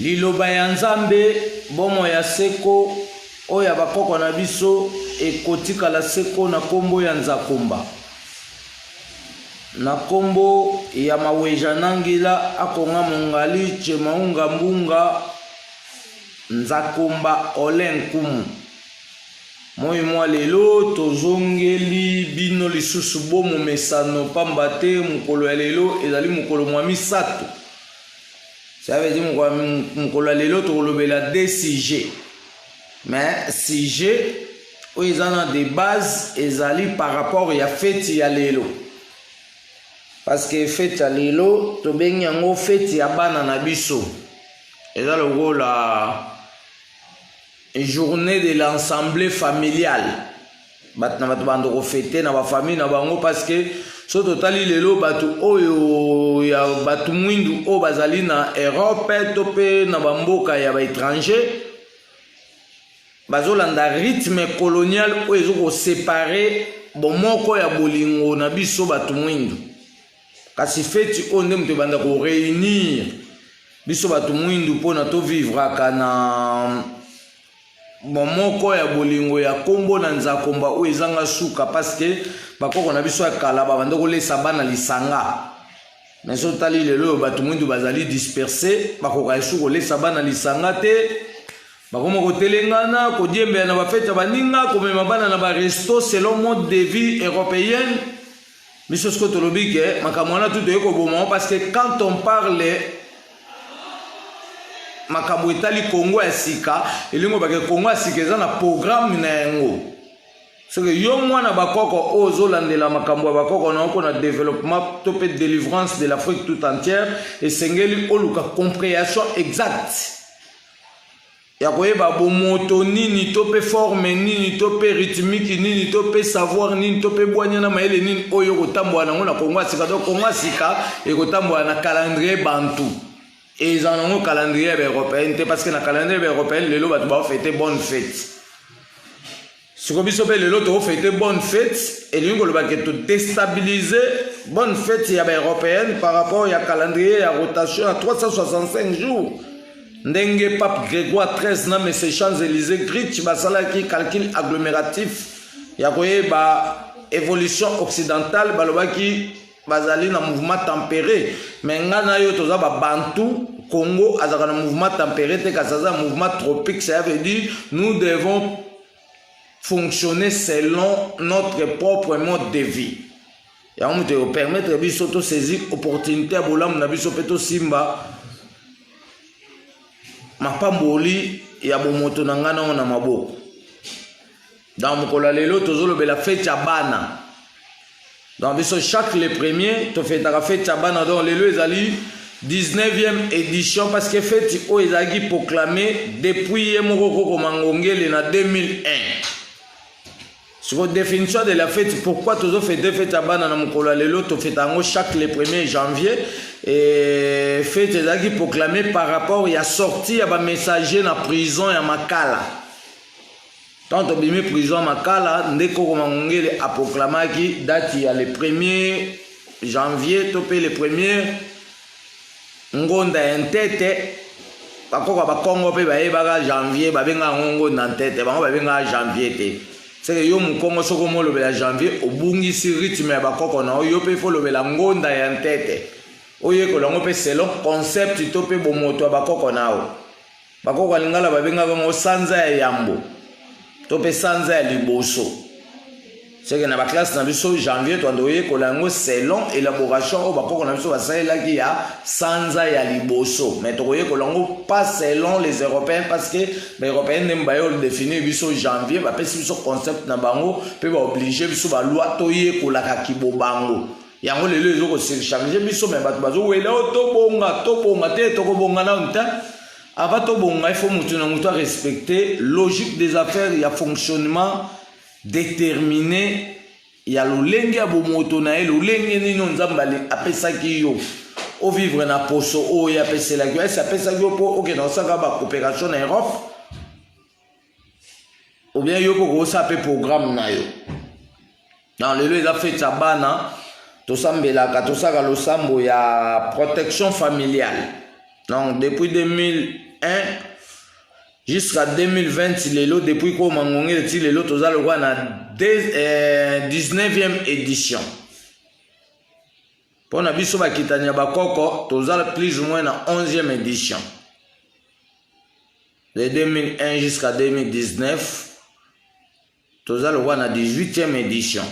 liloba ya nzambe bomo ya seko oyo ya bakoko na biso ekotikala seko na kombo ya Nzakumba na kombo ya maweja nangila akonga mongali chemaunga mbunga Nzakumba olenkumu moi mwa lelo tozongeli bino lisusu bomo mesano pamba te mukolo ya lelo ezali mukolo mwa misato. Ça veut dire mukolo ya lelo tokolobela des sujets, mais sujet oyo eza na des bases ezali par rapport ya fête ya lelo, parce que fête ya lelo tobengi yango fête ya bana na biso, eza lokola journée de l'assemblée familiale. Batna batu bando fêter na ba famille na bango, parce que so totali lelo batu oyo ya batu mwindu o bazali na Europe tope na bamboka ya ba étranger bazolanda rythme colonial oyo ezoko séparer bomoko ya bolingo na biso batu mwindu. Kasi feti o nde muto banda ko réunir biso batu mwindu pona to vivre kana momoko ya bolingo ya kombo na Nzakumba oyo ezanga suka, parce que bakoko na biso ya kala babanda kolesa bana lisanga, mais so tali lelo batu mwindu bazali dispersé bakoka esu kolesa bana lisanga te, bakoma kotelengana kodiembela na bafete baninga komema bana na baresto selon mode de vie européenne. Biso sko tolobi ke makambo wana tout toyeko boma, parce que quand on parle makambo etali Congo ya sika elingo bake Congo ya sika eza na programme na yango, soki yo mwana bakoko ozolandela makambo ya bakoko na oko na développement to pe délivrance de l'Afrique tout entière, esengeli oluka compréhension exacte ya koyeba bomoto nini to pe forme nini to pe rythmique nini to pe savoir nini to pe bwanyana maele nini oyo kotambola nango na Congo ya sika. Donc Congo ya sika ekotambola na calendrier bantu et ils en ont un calendrier européen, parce que dans le calendrier européen, les lots vont fêter bonne fête. Si vous avez les lots fêter bonne fête, et nous allons déstabiliser bonne fête européenne par rapport au calendrier à rotation à 365 jours. N'engue pape Grégoire XIII, non mais c'est Champs-Élysées, Gritch, basala qui calcul agglomératif, il y a évolution occidentale, balobaki bazali na mouvement tempéré, mais ngana yo toza ba bantu Congo azaka na mouvement tempéré te kazaza mouvement tropique. Ça veut dire nous devons fonctionner selon notre propre mode de vie. Ya on te permettre biso to saisir opportunité à bolam na biso peto simba mapamboli ya bomoto na ngana na maboko. Dans mokolo lelo tozolo bela fête ya bana. Dans chaque le premier, tu fais ta fête Chabana dans les lieux ali 19e édition, parce que fête o ezagi proclamé depuis Moroko Komangongele en 2001. Sur la définition de la fête, pourquoi tu fais deux fêtes Chabana dans Mokola lelo, tu fais tango chaque le 1er janvier, et fête ezagi proclamé par rapport à sortie à messager dans prison à Makala. Tant que bimi prison Makala, ndeko Komangongele a proclamé qui date il y a le 1er janvier, topé le 1er ngonda entete, bakoko ba Congo pe ba yebaka janvier, ba benga ngonda entete, ba benga janvier te. C'est que yo mu Congo soko mo lobela janvier, obungi si rythme ya bakoko na yo pe fo lobela ngonda entete. Oye ko longo pe selon concept topé bomoto bakoko nao. Bakoko lingala ba benga ngo sanza ya yambo. Topé sanza ya liboso. C'est que na ba classe na biso janvier to ndoye ko lango selon élaboration o bakoko na biso basala ki ya sanza ya liboso. Mais to koye ko lango pas selon les européens, parce que les européens n'aiment pas le définir biso janvier, ba pesi biso concept na bango pe ba obliger biso ba loi toye ko la kibo bango. Yango lelo ezoko surcharger biso, mais bato bazo wela to bonga te to ko bonga na nta. Avant to bonga, il faut mutu respecter logique des affaires, il y a fonctionnement déterminé, il y a l'olenge ya bomoto na el olenge nino nzambali apesaki yo o vivre na poso o ya pesela yo esa pesa yo po ok na osaka ba coopération na Europe, ou bien yo ko sa pe programme na yo dans le lieu fait tabana to sambela ka to saka lo sambo ya protection familiale. Donc depuis jusqu'à 2020 lelo depuis ko mangongé ti lelo toza le roi na 19e édition. Pour na biso bakitanya bakoko toza plus ou moins na 11e édition. De 2001 jusqu'à 2019 toza le roi na 18e édition.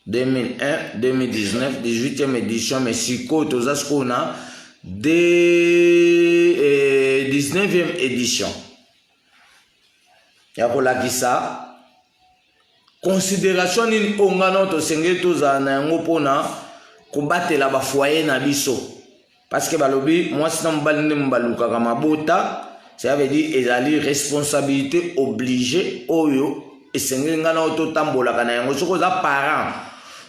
2001 2019 18e édition mais siko toza sko na 19e édition. Ya kolakisa considération nini ongana to senge toza na yango pona kobatela ba foyer na biso parce que balobi mwasi na mobali nde mbalukaka mabota, ça veut dire ezali responsabilité obligée oyo esengeli ngana ototambolaka na yango soko za parent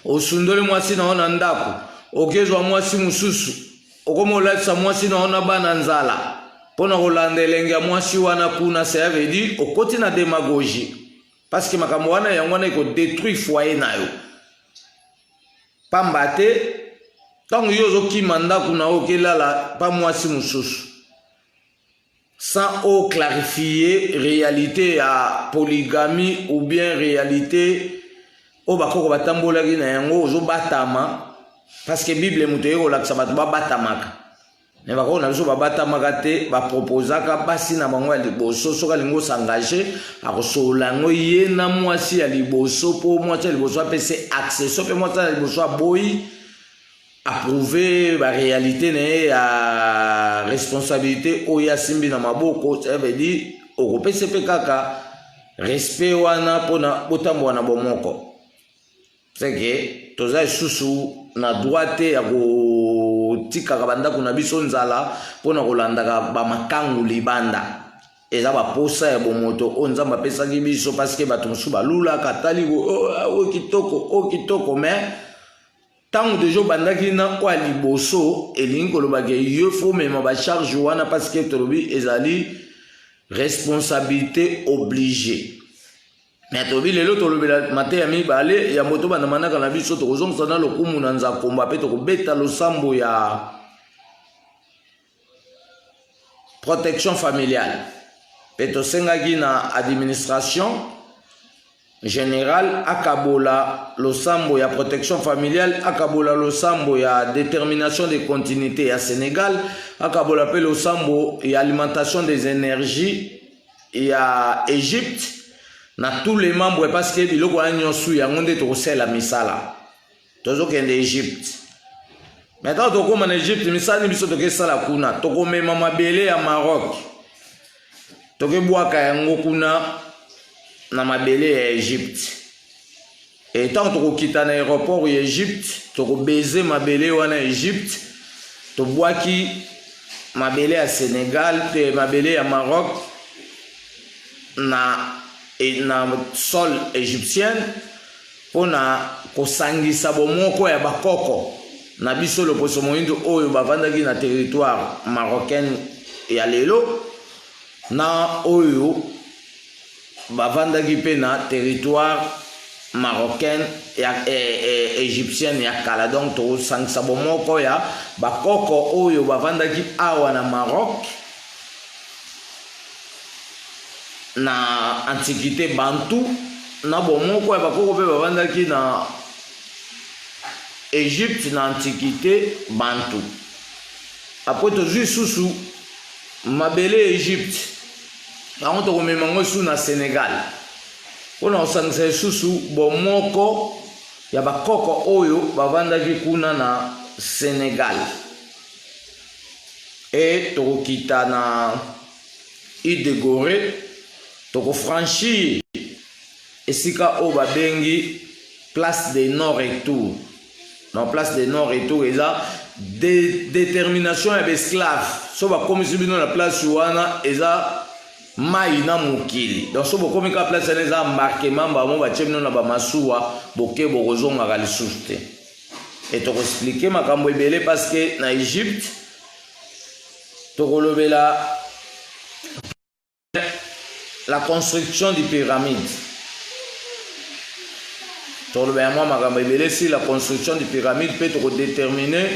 osundoli mwasi na ona ndako okezwa mwasi mususu okomolatisa mwasi na ona bana nzala pona kolanda elenge ya mwasi wana kuna, ça veut dire okoti na démagogie parce que makambo wana yango wana eko détruire foyer na yo pamba te ntango yo ozokima ndako na yo okelala pa mwasi mususu sans clarifier réalité à polygamie ou bien réalité au bakoko batambolaki na yango ozobatama parce que Bible moto ekolakisa bato babatamaka me bakoko na biso babatamaka te baproposaka basi na bango ya liboso soki alingi osengage akosolola yango ye na mwasi ya liboso mpo mwasi ya liboso apese accès so mpe mwasi ya liboso aboyi approuver la réalité n'est à responsabilité oyo asimbi na maboko, ça veut dire okopesa pe kaka respect wana pona botambo wana bomoko. C'est que toza susu na droite ya ko tika kabanda kuna biso nzala pona kolandaka ba makangu libanda. Eza ba posa ya bomoto o nzamba pesa ki biso parce que bato musu balula katali o kitoko mais tant de jours bandaki na kwa liboso elingi kolobaki yo fo mema ba charge wana parce que tolobi ezali responsabilité obligée. Mais tobi lelo tolobela mate ya mibale ya moto bana manaka na biso tokozongisa na lokumu na nzakomba pe tokobeta losambo ya protection familiale pe tosengaki na administration général akabola losambo ya protection familiale, akabola losambo ya détermination de continuité à Sénégal, akabola pe losambo ya alimentation des énergies ya Égypte na tous les membres parce que biloko anyosu ya ngonde to sela misala tozo kende Égypte. Maintenant to koma na Égypte misala biso to kesala kuna to komema mabele ya Maroc to ke bwaka yango kuna na mabele ya Égypte. Et tant que tu quittes l'aéroport Égypte, tu baiser mabele wana Égypte, tu bois qui mabele à Sénégal, tu mabele à Maroc, na sol égyptien, pour na kosangisa bomoko ya bakoko. Na biso le poso moindo oyo bavandaki na territoire marocain ya lelo, na oyo bavandaki pe na territoire marocain et égyptienne ya kala. Donc to sangisa bomoko ya bakoko oyo bavandaki awa na Maroc na antiquité bantou na bomoko ya bakoko pe bavandaki na Égypte na antiquité bantou. Après to zui susu mabele Égypte on to komemango su na Sénégal on osangisa susu bomoko ya bakoko oyo bavandaki kuna na Sénégal et tokokita na Idegoré tokofranchir esika oyo babengi place des Nord et Tour. Non, place des Nord et Tour eza détermination ya esclave so bakomisi bino na place wana eza mai na mokili. Donc so bokomi ka place wana eza marquement bamo batie bino na bamasuwa boke bokozongaka lisusu te. Et tokoexplike makambo ebele parce que na Égypte tokolobela la construction du pyramide. Tokolobela mwa makambo ebele si la construction du pyramide peut déterminer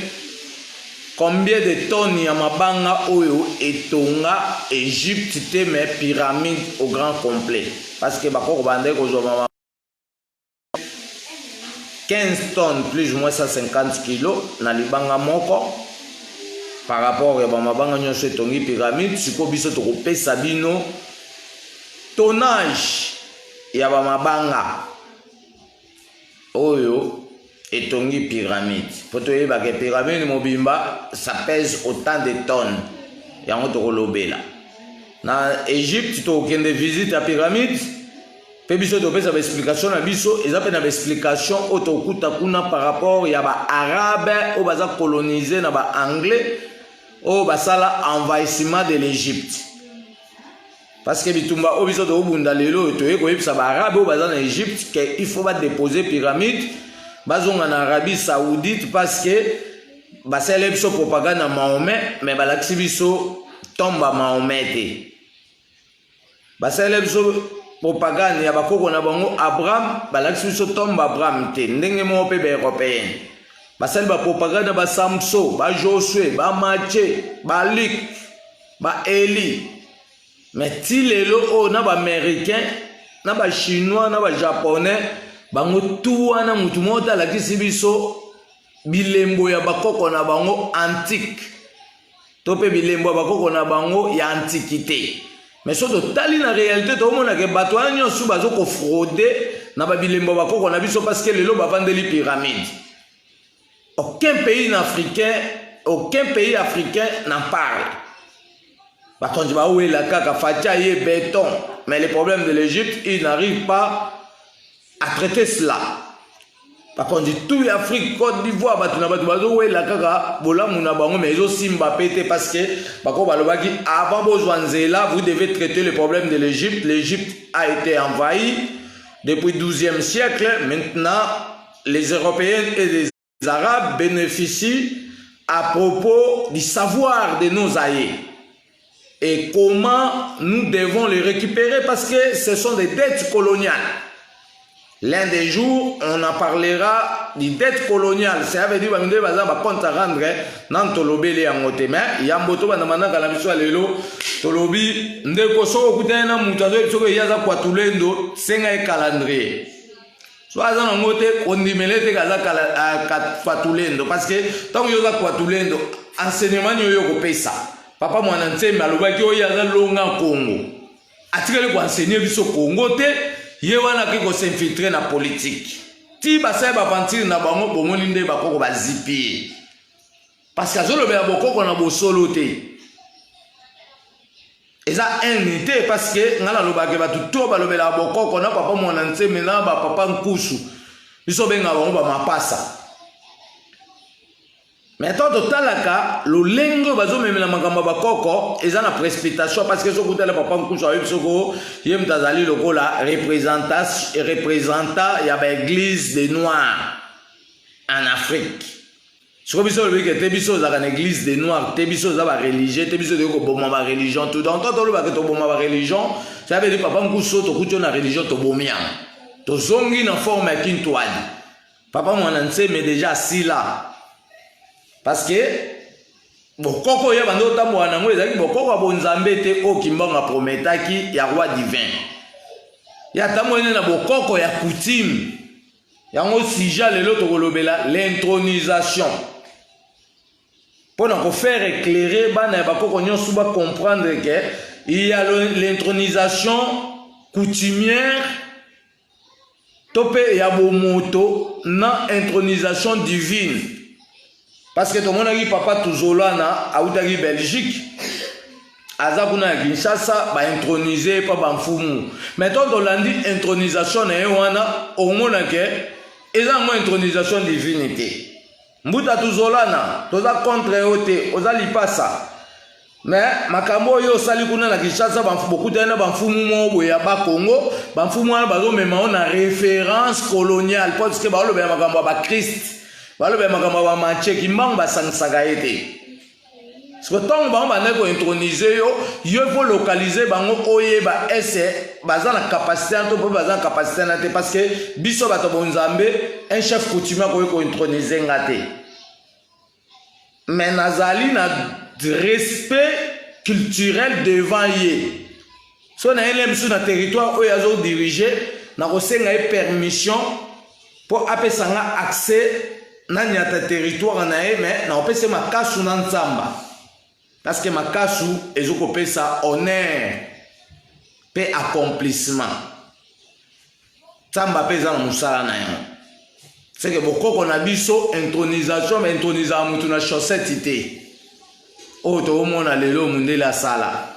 combien de tonnes ya mabanga oyo etonga Égypte te mais pyramide au grand complet parce que bakoko bande kozoma 15 tonnes plus ou moins 150 kilos na libanga moko par rapport à mabanga nyonso etongi pyramide siko biso tokopesa bino tonnage ya mabanga oyo etongi pyramide. Pour te dire que pyramide mobimba ça pèse autant de tonnes. Yango tokolobela. Na Égypte to kende visite à pyramide. Pe biso to pesa explication na biso, ezape na explication otokuta kuna par rapport ya ba arabe o baza coloniser na ba anglais o basala envahissement de l'Égypte. Parce que bitumba o biso to bunda lelo to yeko yebisa ba arabe o baza na Égypte que il faut ba déposer pyramide. Bazonga en Arabie Saoudite parce que basele biso propagande à Mahomet mais balaksi biso tombe à Mahomet. Basele biso propagande ya bakoko na bango Abraham balaksi biso tombe Abraham te ndenge mo pe be européen. Basele ba propagande ba Samson, ba Josué, ba Maché, ba Luc, ba Eli. Mais ti lelo o na ba américain, na ba chinois, na ba japonais bango tu wana mutu mota lakisi biso bilembo ya bakoko na bango antique tope bilembo ya bakoko na bango ya antiquité mais soto tali na réalité to mona ke bato wana nyonso bazo ko frauder na ba bilembo bakoko na biso parce que lelo bavandeli pyramide. Aucun pays africain n'en parle. Batonji ba oué la kaka fatia ye béton mais le problème de l'Égypte il n'arrive pas à traiter cela. Par contre, tout l'Afrique, Côte d'Ivoire, la kaka, mais aussi Mbappé, parce que avant Bozwanzela, vous devez traiter le problème de l'Égypte. L'Égypte a été envahie depuis le XIIe siècle. Maintenant, les Européens et les Arabes bénéficient à propos du savoir de nos aïeux. Et comment nous devons les récupérer parce que ce sont des dettes coloniales. L'un des jours, on en parlera des dettes coloniales. Ça veut dire que nous devons compte à rendre dans Tolobé en Otema. Il y a un moto qui a la mission à l'élo. Tolobi, nous devons s'occuper de nous il y a quoi tout le monde, c'est un calendrier. Soit dans le moté, on dit mais les gars à Fatulendo parce que tant que y a quoi tout le monde, enseignement n'y a pas ça. Papa moi n'enseigne mais le bagage y a dans longa Congo. Attirer le enseigner biso Congo te. Yewana ki ko s'infiltrer na politique. Ti ba sa ba pentir na bango bomoni nde ba koko ba zipi. Parce que azolo be bokoko na bosolo te. Eza unité parce que ngala lo ba ke ba tuto ba lobela bokoko na papa mona nseme na ba papa nkusu. Biso benga bango ba mapasa. Mais tant totalaka lo lengo bazo memela makamba bakoko eza na précipitation parce que soko tala papa nkusu ayo soko yem tazali lokola représentant ya ba église des noirs en Afrique. Soko biso le que te biso za na église des noirs, te biso za ba religieux, te biso de ko boma ba religion tout dans tant lo ba ke to boma ba religion, ça veut dire papa nkusu to kuto na religion to bomia. To zongi na forme ya kintwadi. Papa mwana nse mais déjà si là. Parce que bokoko ya bando tambo wanango ezaki bokoko bonzambe te o kimbanga prometaki ya roi divin. Ya tambo na bokoko ya coutume. Yango sija lelo tokolobela l'intronisation. Pour nous faire éclairer bana bakoko nyonso ba comprendre que il y a l'intronisation coutumière topé ya bomoto na intronisation divine. Parce que tout le monde a dit papa Touzolana a oublié Belgique. Azakuna Kinshasa va introniser pas Banfumu. Maintenant dans l'andi intronisation et wana au monde que ils ont une intronisation divinité. Mbuta Touzolana, toza contre ote, oza lipasa. Mais makambo yo sali kuna na Kinshasa beaucoup de Banfumu mo ya ba Congo, Banfumu na bazo même on a référence coloniale parce que ba lo be makambo ba Christ. Balo be makamba ba mache ki mbanga sangsaka ete. Parce que tant ba on ko introniser yo faut localiser bango oyeba ese baza na capacité to po baza na capacité na te parce que biso bato bonzambe un chef coutumier ko introniser ngate. mais nazali na respect culturel devant ye. So na ele msu na territoire oyo azo diriger na kosenga ye permission pour apesanga accès na nyata territoire na ye, mais na opese makasu na nzamba parce que makasu ezokopesa honneur pe accomplissement. Nzamba pe eza na mosala na yango. C'est que bokoko na biso intronisation, mais intronisation mutu na chaussette te. O to mona lelo mundele asala.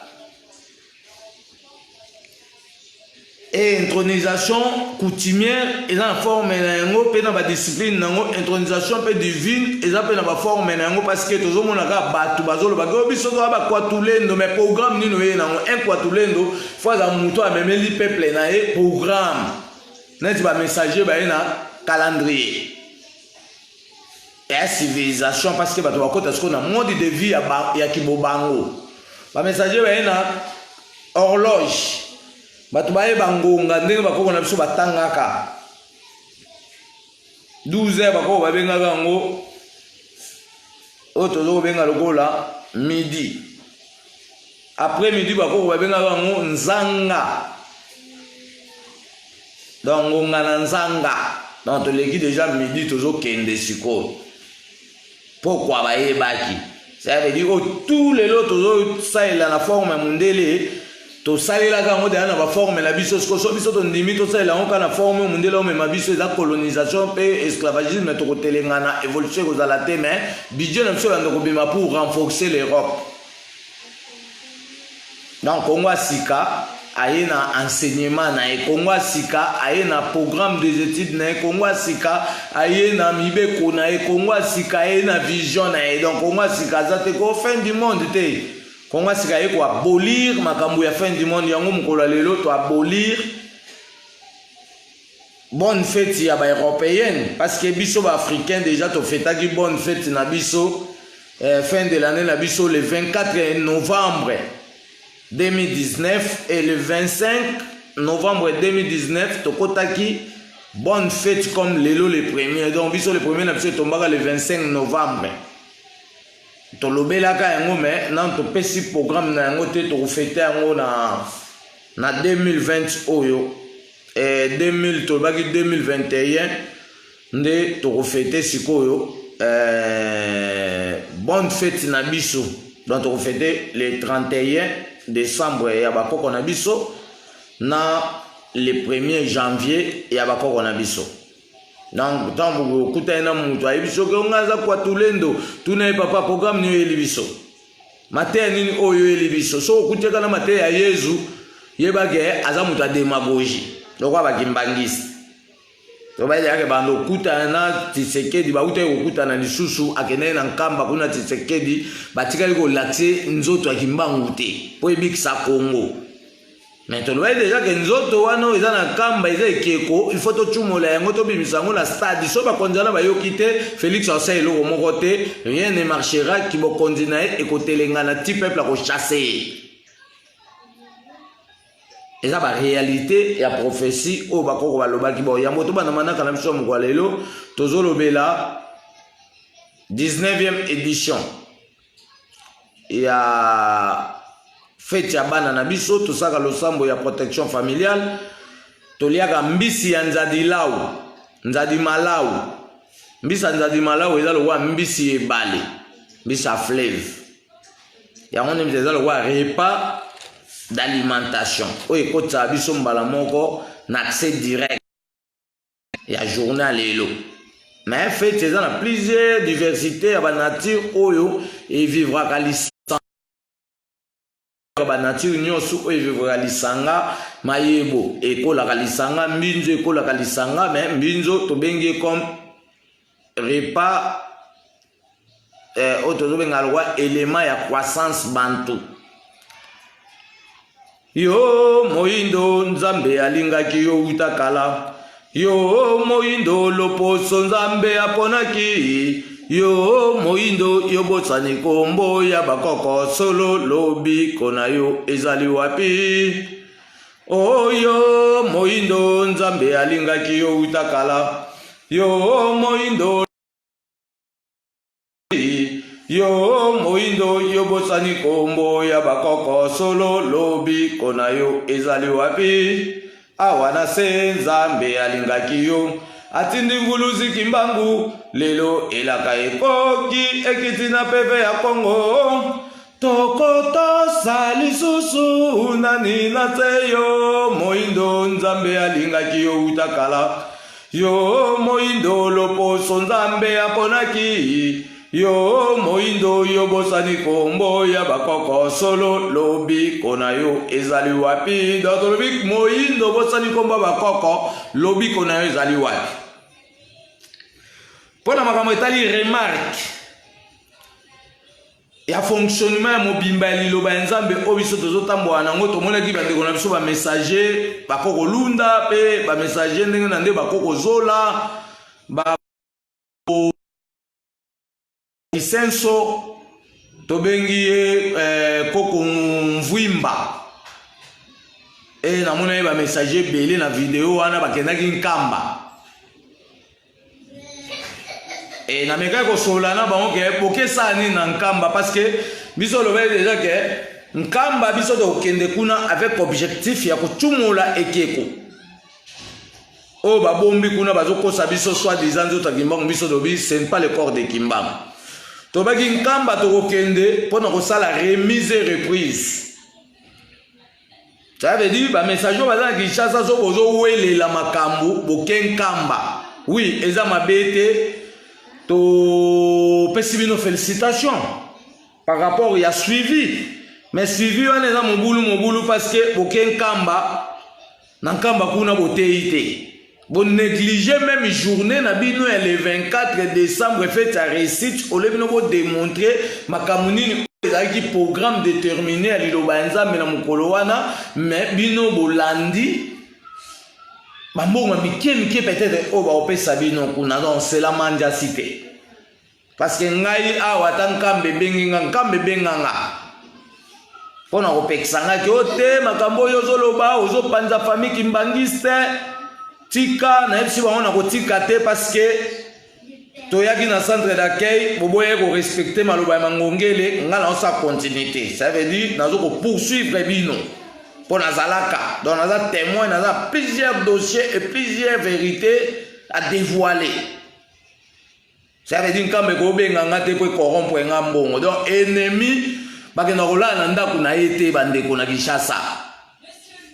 Et intronisation coutumière eza na forme na yango pe na ba discipline nango. Intronisation pe divine eza pe na ba forme na yango parce que tozo mona ka batu bazolo ba go biso to ba kwatulendo, mais programme nino ye nango un kwatulendo fois za mutu amemeli peuple na ye programme. Neti ba messager ba na calendrier et civilisation parce que bato bakota ce qu'on a mode de vie ya kibobango ba messager ba na horloge bato baye bangonga ndenge bakoko na biso batangaka 12h bakoko babengaka ngo oto zo benga lokola midi, après midi bakoko babengaka ngo nzanga, donc ngonga na nzanga. Donc toleki déjà midi tozo kende siko. Pourquoi baye baki? Ça veut dire que tous les autres tozo salela na forme mundele to salela ka ngode na ba forme la biso siko so biso to ndimi to salela on na forme mundele o mema biso za colonisation pe esclavagisme to kotelengana évolution ko za la te, mais budget na biso bando ko bima pour renforcer l'Europe. Donc Congo sika aye na enseignement na e Congo sika aye na programme des études na e Congo sika aye na mibeko na e Congo sika aye na vision na e. Donc Congo sika za te ko fin du monde te. Congo sika aye ko abolir makambo ya fin du monde yango mukolo lelo to abolir bonne fête ya ba européenne parce que biso ba africain déjà to fêtaki bonne fête na biso fin de l'année na biso le 24 novembre 2019 et le 25 novembre 2019 tokotaki bonne fête comme lelo le premier. Donc biso le premier na biso tombaka le 25 novembre tolobelaka yango, mais nan topesi programme na yango te tokofete yango na 2020 oyo 2000 tolobaki 2021 nde tokofete sikoyo bonne fête na biso. Donc tokofete le 31 décembre ya bakoko na biso na le 1er janvier ya bakoko na biso. Donc tambu kutaina mutu ayibiso ke ngaza kwa tulendo tuna papa programme ni yeli biso matin nini oyo yeli biso so kuteka na matin ya Yesu yebage aza mutu demagogie lokwa bakimbangisi to baile yake bando kutana Tshisekedi ba ute kutana lisusu akene na nkamba kuna Tshisekedi batikali ko laxe nzoto akimbangu te po ebikisa Congo. Mais to loye déjà que nzoto wana eza na kamba eza ekeko il faut to chumola yango to bimisa ngo na stade so ba konzana ba yokite Félix Osei loko moko te rien ne marchera ki bo konzina e kotelenga na ti peuple ko chasser. Eza ba réalité ya prophétie o bakoko balobaki bo yango to bana manaka na biso moko lelo tozolobela 19e édition ya fête ya bana na biso tosaka losambo ya protection familiale toliaka mbisi ya nzadi lau nzadi malau. Mbisi ya nzadi malau eza lokwa mbisi ebale mbisi ya fleuve yango nde eza lokwa repas d'alimentation oyo ekotisa biso mbala moko na accès direct ya journal lelo. Mais fête eza na plusieurs diversités ya banature oyo evivraka lisanga banature nyonso oyo evivraka lisanga mayebo ekolaka lisanga mbinzo ekolaka lisanga. Mais mbinzo tobengi comme repas oyo tozobenga lokwa élément ya croissance bantu. Yo moindo nzambe alingaki yo utakala, yo moindo loposo nzambe aponaki, yo moindo yo botsani kombo ya bakoko solo lobi kona yo ezali wapi. Yo moindo nzambe alingaki yo utakala, yo moindo yo moindo yo bosani kombo ya bakoko solo lobi kona yo ezali wapi awana se nzambe alingaki yo atindi nguluzi kimbangu lelo elaka ekoki ekiti na peve ya Kongo tokotosa lisusu nani na te yo moindo nzambe alingaki yo utakala yo moindo loposo nzambe aponaki yo moindo yo bosani kombo ya bakoko solo lobi kona yo ezali wapi donc lobi moindo bosani kombo bakoko lobi kona yo ezali wapi pona makambo etali remarque ya fonctionnement ya mobimba ya liloba ya nzambe oyo biso tozotambola nango tomonaki bandeko na biso bamessager bakokolunda mpe bamessager ndenge na nde bakokozola lisenso tobengi ye koko mvwimba namona ye bamessager ebele na video wana bakendaki nkamba namekaki kosola na bango ke bokesa nini na nkamba parce que biso lobe déjà ke nkamba biso tokende kuna avec objectif ya kotumula ekeko oyo babombi kuna bazokosa biso soit disant nzoto ya kimbangu biso tobi ce n'est pas le corps de kimbangu tobaki nkamba tokokende mpona kosala remise et reprise ça veut dire bamessage oyo baza na Kinshasa so bozowelela makambo boke nkamba oui eza mabe te topesi bino félicitation par rapport ya suivi mais suivi wana eza mobulu parce que boke nkamba na nkamba kuna boteyi te bon négliger même journée na bino ya le 24 décembre fête à réussite au lieu de démontrer makambo nini ezalaki programme déterminé ya liloba ya nzambe na mokolo wana mais bino bolandi bambongo mike peut-être oyo baopesa bino kuna donc c'est la mandiasi te parce que ngai awa ata nkambe ebenganga mpona kopekisangaki o te makambo oyo ozoloba ozopanza famille kimbangisi te tika nayebisi bango na kotika te parce que toyaki na centre d'accueil boboye korespecte maloba ya mangongele nga naosa continuité ça veut dire nazo kopoursuivre bino mpo nazalaka donc naza témoin naza plusieurs dossiers et plusieurs vérités à dévoiler ça veut dire nkambe kobenganga te mpo ekorrompre nga mbongo donc ennemi bakenda kolala na ndako na ye te bandeko na Kinshasa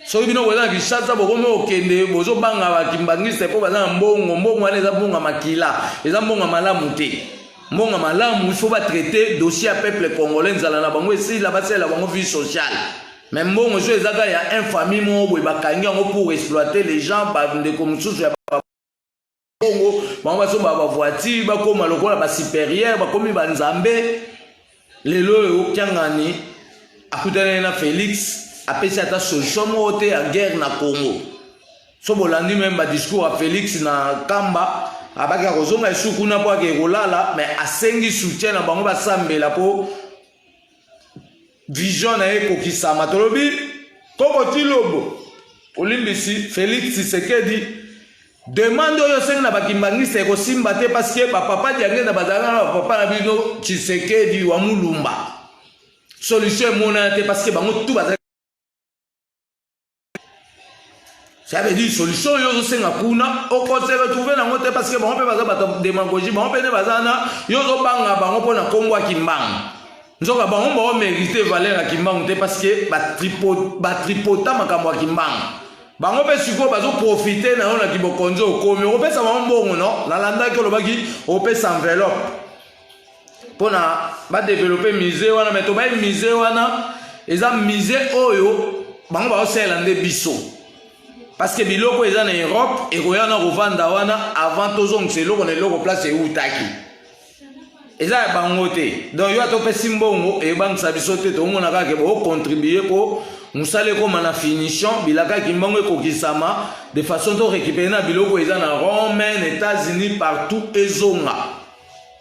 soki bino boza na Kinshasa bokomi okende bozobanga bakimbangiste mpo baza na mbongo wana eza mbongo makila eza mbongo malamu te mbongo malamu il faut batraiter dossier ya peuple congolais nzala na bango esila basalela bango vie sociale mais mbongo so ezaka ya infamie moko boye bakangi yango pour exploiter les gens bandeko mosusu ya bongo bango basoba bavoiture bakoma lokola basupérieur bakomi banzambe lelo oyo kiangani akutana na Félix apesi ata solution moko te ya guerre na Congo so bolandi même badiscours ya Félix na kamba abaki akozonga esu kuna mpo ake kolala mais asengi soutien na bango basambela mpo vision na ye ekokisama tolobi koko tilobo olimbisi Félix Tshisekedi demande oyo sengi na bakimbangisi ekosimba te parce que bapapa diange na bazalaka na bapapa na bino Tshisekedi wa mulumba solution emonana te parce que bango tout bazalaka ça veut dire solution yo senga kuna au conseil retrouver nango te parce que bango pe baza bato démagogie bango pe ne baza na yo zo banga bango pona Kongo kimbangu nzoka bango ba mériter valeur ya kimbangu te parce que batripota makambo ya kimbangu bango pe siko bazo profiter na yo na kibokonzo okomi opesa bango mbongo no nalandaki olobaki opesa enveloppe pona ba développer musée wana mais to ba musée wana eza musée oyo bango ba osela nde biso parce que biloko eza na Europe et koya na kovanda wana avant tozongisa eloko na eloko place eutaki eza ya bango te donc yo atopesi mbongo ebangisa biso te tomona kaka bocontribue mpo mosala ekoma na finition bilaka kimbango ekokisama de façon to récupérer na biloko eza na Rome, États-Unis partout ezonga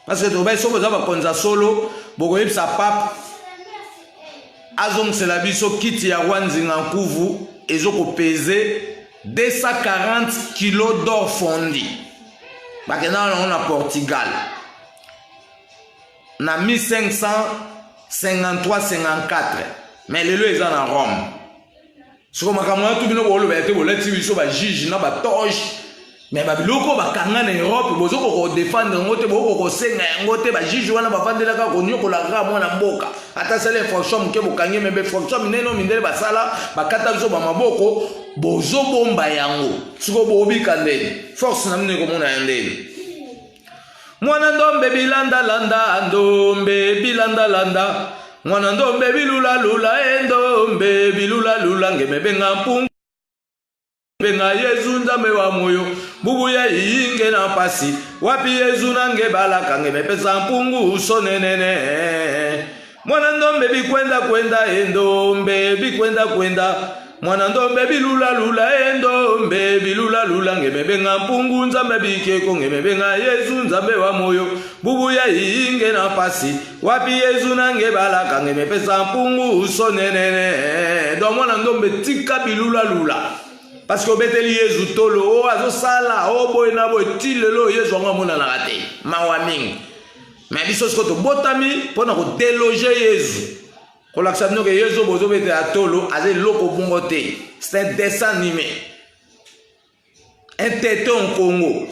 parce que tobai soko eza bakonza solo bokoyebisa pape azongisela biso kiti ya Rwanzinga nkuvu ezokopese 240 kilos d'or fondi bakenda nango na Portugal na 1553-54 mais lelo eza na Rome siko makamwa tout bino bolo ba te boleti biso ba juge na ba torche mais ba biloko ba kanga na Europe bozoko ko défendre ngote boko ko senga ngote ba juge wana ba vandela ka ko nyoko la ga mwana mboka ata sele fonction ke bokangi mebe fonction mineno mindele basala bakata biso ba maboko bozo bomba yango siko bobika ndeni force na mine ko mona yandeni mwana ndombe bilanda landa ndombe bilanda landa mwana ndombe bilula lula ndombe bilula lula ngemebenga mpungu benga Yesu nzambe wa moyo bubu ya yinge na pasi wapi Yesu nange balaka ngemepesa mpungu usonenene mwana ndombe bikwenda kwenda ndombe bikwenda kwenda mwana ndombe bilula lula ndombe bilula lula ngemebenga mpungu nzambe bikeko ngemebenga Yesu nzambe wa moyo bubu ya yinge na pasi wapi Yesu nange balaka ngemepesa mpungu usonenene do mwana ndombe tika bilula lula parce que obeteli Yesu tolo o azo sala o boy na boy tilelo Yesu ngamona na rate mawa mingi mais biso sko to botami pona ko déloger Yesu ko laksabno ke Yesu bozo bete atolo aze loko bongo te c'est un dessin animé un téton Congo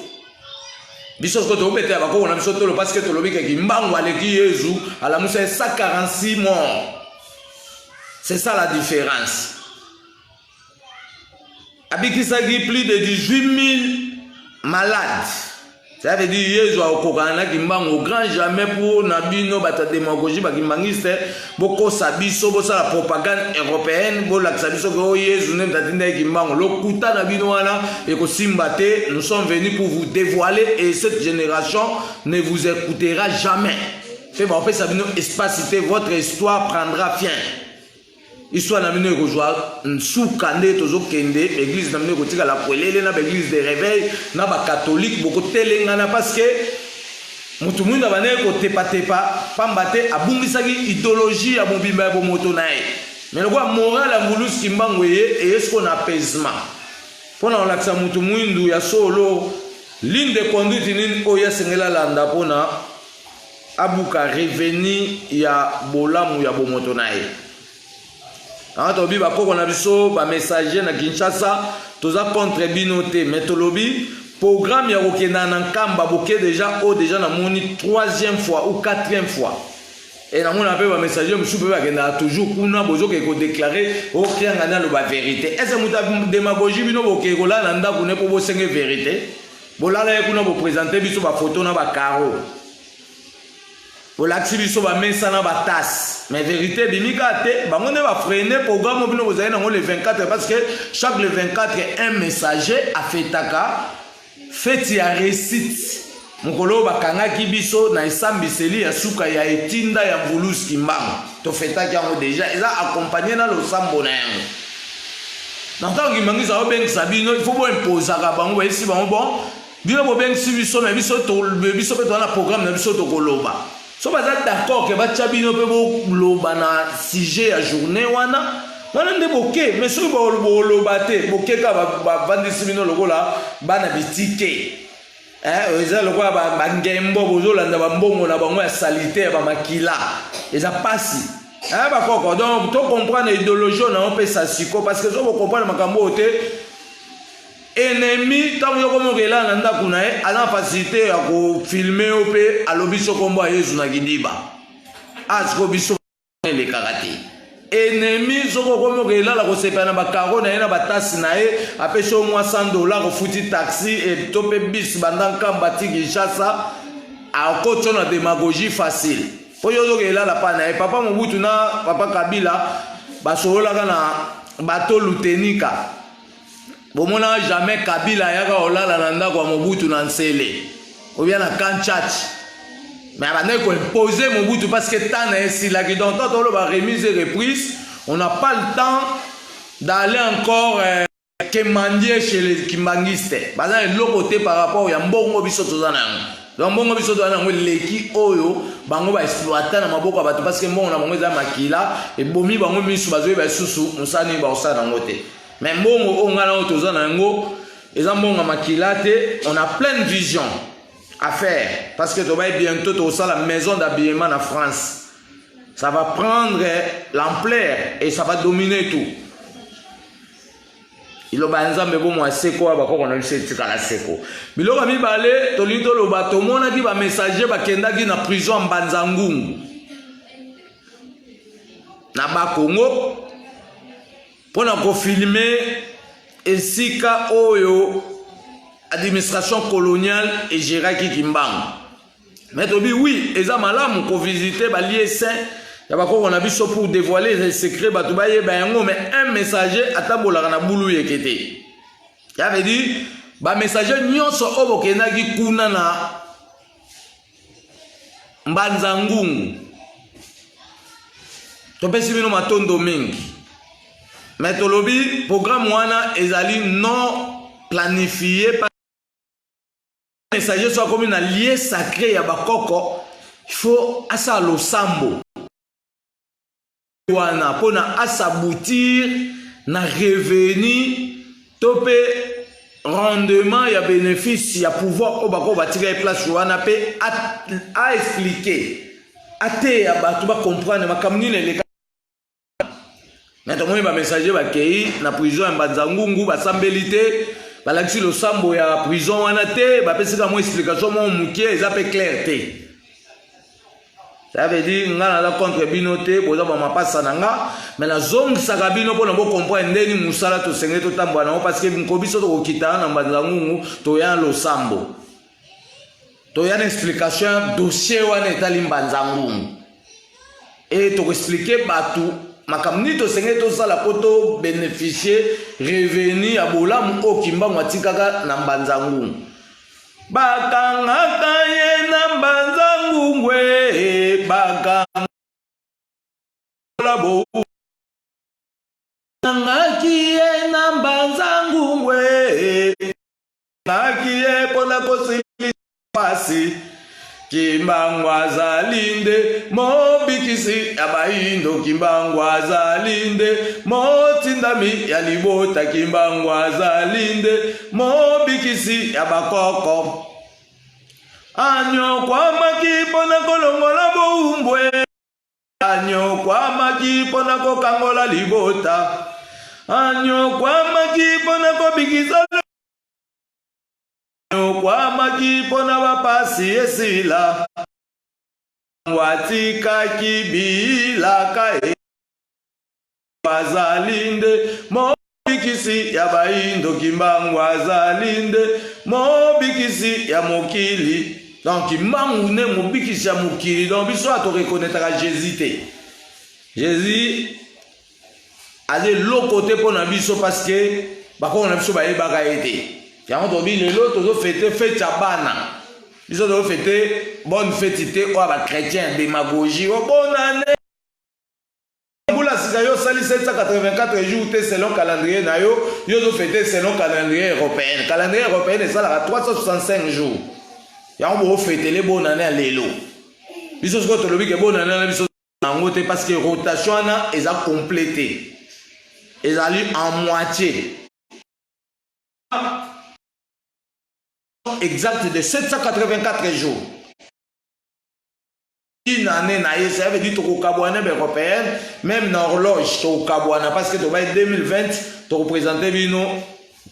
biso sko to bete abako na biso tolo parce que to lobi ke kimbango aleki Yesu ala musa 146 morts c'est ça la différence. Abikisaki plus de 18 000 malades. Ça veut dire Yesu a okokana kimbango grand jamais pour nabino bata démagogie bakimbangiste boko sabiso bosa la propagande européenne bo la sabiso ko Yesu ne tatinda kimbango lokuta nabino wana et ko simbate nous sommes venus pour vous dévoiler et cette génération ne vous écoutera jamais. Fait bon fait sabino espacité votre histoire prendra fin. Histoire na mine ko joa nsukande tozo kende église na mine ko tika la kwelele na église de réveil na ba catholique boko telengana parce que mutu mwinda bane ko tepa pambate abungisaki idéologie ya mobimba ya bomoto nae mais le quoi moral ya mbulus kimbango ye et est-ce qu'on apaisement pona on laksa mutu mwindu ya solo ligne de conduite nini oya sengela landa pona abuka reveni ya bolamu ya bomoto nae. Quand on dit qu'on a un messager na Kinshasa, tous a contre binoté, mais tolobi programme ya okena na kamba boké déjà na moni 3e fois ou 4e fois. Et na mon appel un messager monsieur peut pas toujours kuna bozo ko déclarer o kianga lo ba vérité. Est-ce muta démagogie bino boké ko la nda kuna po bosenga vérité. Bolala kuna bo présenter biso ba photo na ba caro. Pour l'activité ba mensa na ba tasse mais vérité bimika te bango ne va freiner programme bino vous avez le 24 parce que chaque le 24 un messager a fait taka fait ya récite mukolo ba kanga kibiso na esambiseli ya suka ya etinda ya mbulus kimbango to fetaki yango déjà eza accompagné na lo sambo na yango ntango kimangisa o bengi sabino il faut bo imposer ka bango ba esi bango bon bino bo bengi biso mais biso to biso pe to na programme na biso to koloba. So baza d'accord que bacha bino pe bo loba na sujet ya journée wana nde boke mais so bo loba te boke ka ba vandisi bino lokola bana bitike eza lokola ba ngembo bozo landa ba mbongo na bango ya salité ba makila eza pasi ba koko donc to comprendre idéologie na on peut ça siko parce que so bo comprendre makambo te ennemi tant yo comme rela na ndaku na e ala facilité ya ko filmer o pe alobi sokombo ya Yesu na kidiba asko biso le karate ennemi soko comme rela la ko sepana ba karo na ena batasi na e apesho mwa $100 ko futi taxi et topé bis bandanka bati Kinshasa a ko tona démagogie facile po yo zo rela la pa na e papa Mobutu na papa Kabila ba solola kana bato lutenika. Bomona jamais Kabila yaka olala na ndako wa Mobutu na nsele. Ou bien na Kanchach. Mais abandé ko imposer Mobutu parce que tant est si la qui donc on va remise et reprise, on n'a pas le temps d'aller encore quémander chez les kimbangistes. Parce que l'autre côté par rapport ya mbongo biso tozana. Donc mbongo biso tozana ngo leki oyo bango ba exploiter na maboko ba parce que mbongo na bango za makila et bomi bango misu bazoye ba susu musani ba osana ngote. Mais mbongo ongana otozana ngo eza mbongo makila te on a pleine vision à faire. Parce que tu vas bientôt au la maison d'habillement en France. Ça va prendre l'ampleur et ça va dominer tout. Il y a un bon moi seko ba ko na biseti kala seko. Biloko mi balé to lito lo bato mona ki ba messager ba kenda ki na prison Mbanzangungu. Na ba Congo pona ko filmer esika oyo administration coloniale et Géraki Kimbangu. Mais tobi oui, eza malamu ko visiter ba lieu saint. Ya ba ko on a vu ça pour dévoiler les secrets ba to ba ye ba yango mais un messager atabola na bulu yekete. Ya veut dire ba messager nyonso obo kenaki kuna na Mbanzangungu. To pesi bino matondo mingi. Mais to lobi programme wana ezali non planifié par messager soit comme un lieu sacré ya bakoko. Il faut asa lo sambo. Wana pona asaboutir na revenu topé rendement ya bénéfice ya pouvoir au bako batira place wana pe a expliquer ate ya batu ba comprendre makamni le maintenant ba messager ba kei na prison ya Mbanzangungu ba sambelité ba laxi lo sambo ya prison wana te ba pesika mo explication mo mukie eza pe clarté. Ça veut dire que nous contre binoté, nous avons pas ça mais la zone sakabino pour nous comprendre ndeni musala to sengé to tambwana parce que nkobiso to kokita na Mbanzangungu to ya lo sambo. To ya une explication dossier wana etali Mbanzangungu. Et to expliquer batu makamni to sengé to sala poto bénéficier revenu ya bolamu o Kimbangu atikaka na Mbanzangungu. Bakangaka ye na Mbanzangungu bakangaka bo ngaki ye na Mbanzangungu ngaki ye pona kosili pasi Kimbangu azalinde mobikisi abaindo Kimbangu azalinde motindami ya libota Kimbangu azalinde mobikisi abakoko anyo kwa makipo na kolongola boumbwe anyo kwa makipo na kokangola libota anyo kwa makipo na kobikisa kwa makipo na bapasi esila watika kibila kae wazalinde mobikisi ya baindo Kimbangu azalinde mobikisi ya mokili donc Kimbangu ne mobikisi ya mokili donc biso ato reconnaître Jésus. Jésus a de l'autre côté pour na biso parce que bako na biso ba yebaka ete yango tobi lelo tozo fêter fête ya bana biso tozo fêter bonne fête te o ba chrétien démagogie o bonne année bula sika yo sali 784 jours te selon calendrier na yo zo fêter selon calendrier européen et ça la 365 jours yango bo fêter les bonne année lelo biso ko to lobi ke bonne année na biso nango te parce que rotation na eza complété ezali en moitié exact de 784 jours. Une année, ça veut dire que tu as européenne, même dans l'horloge, tu as parce que tu vas 2020, tu représentes le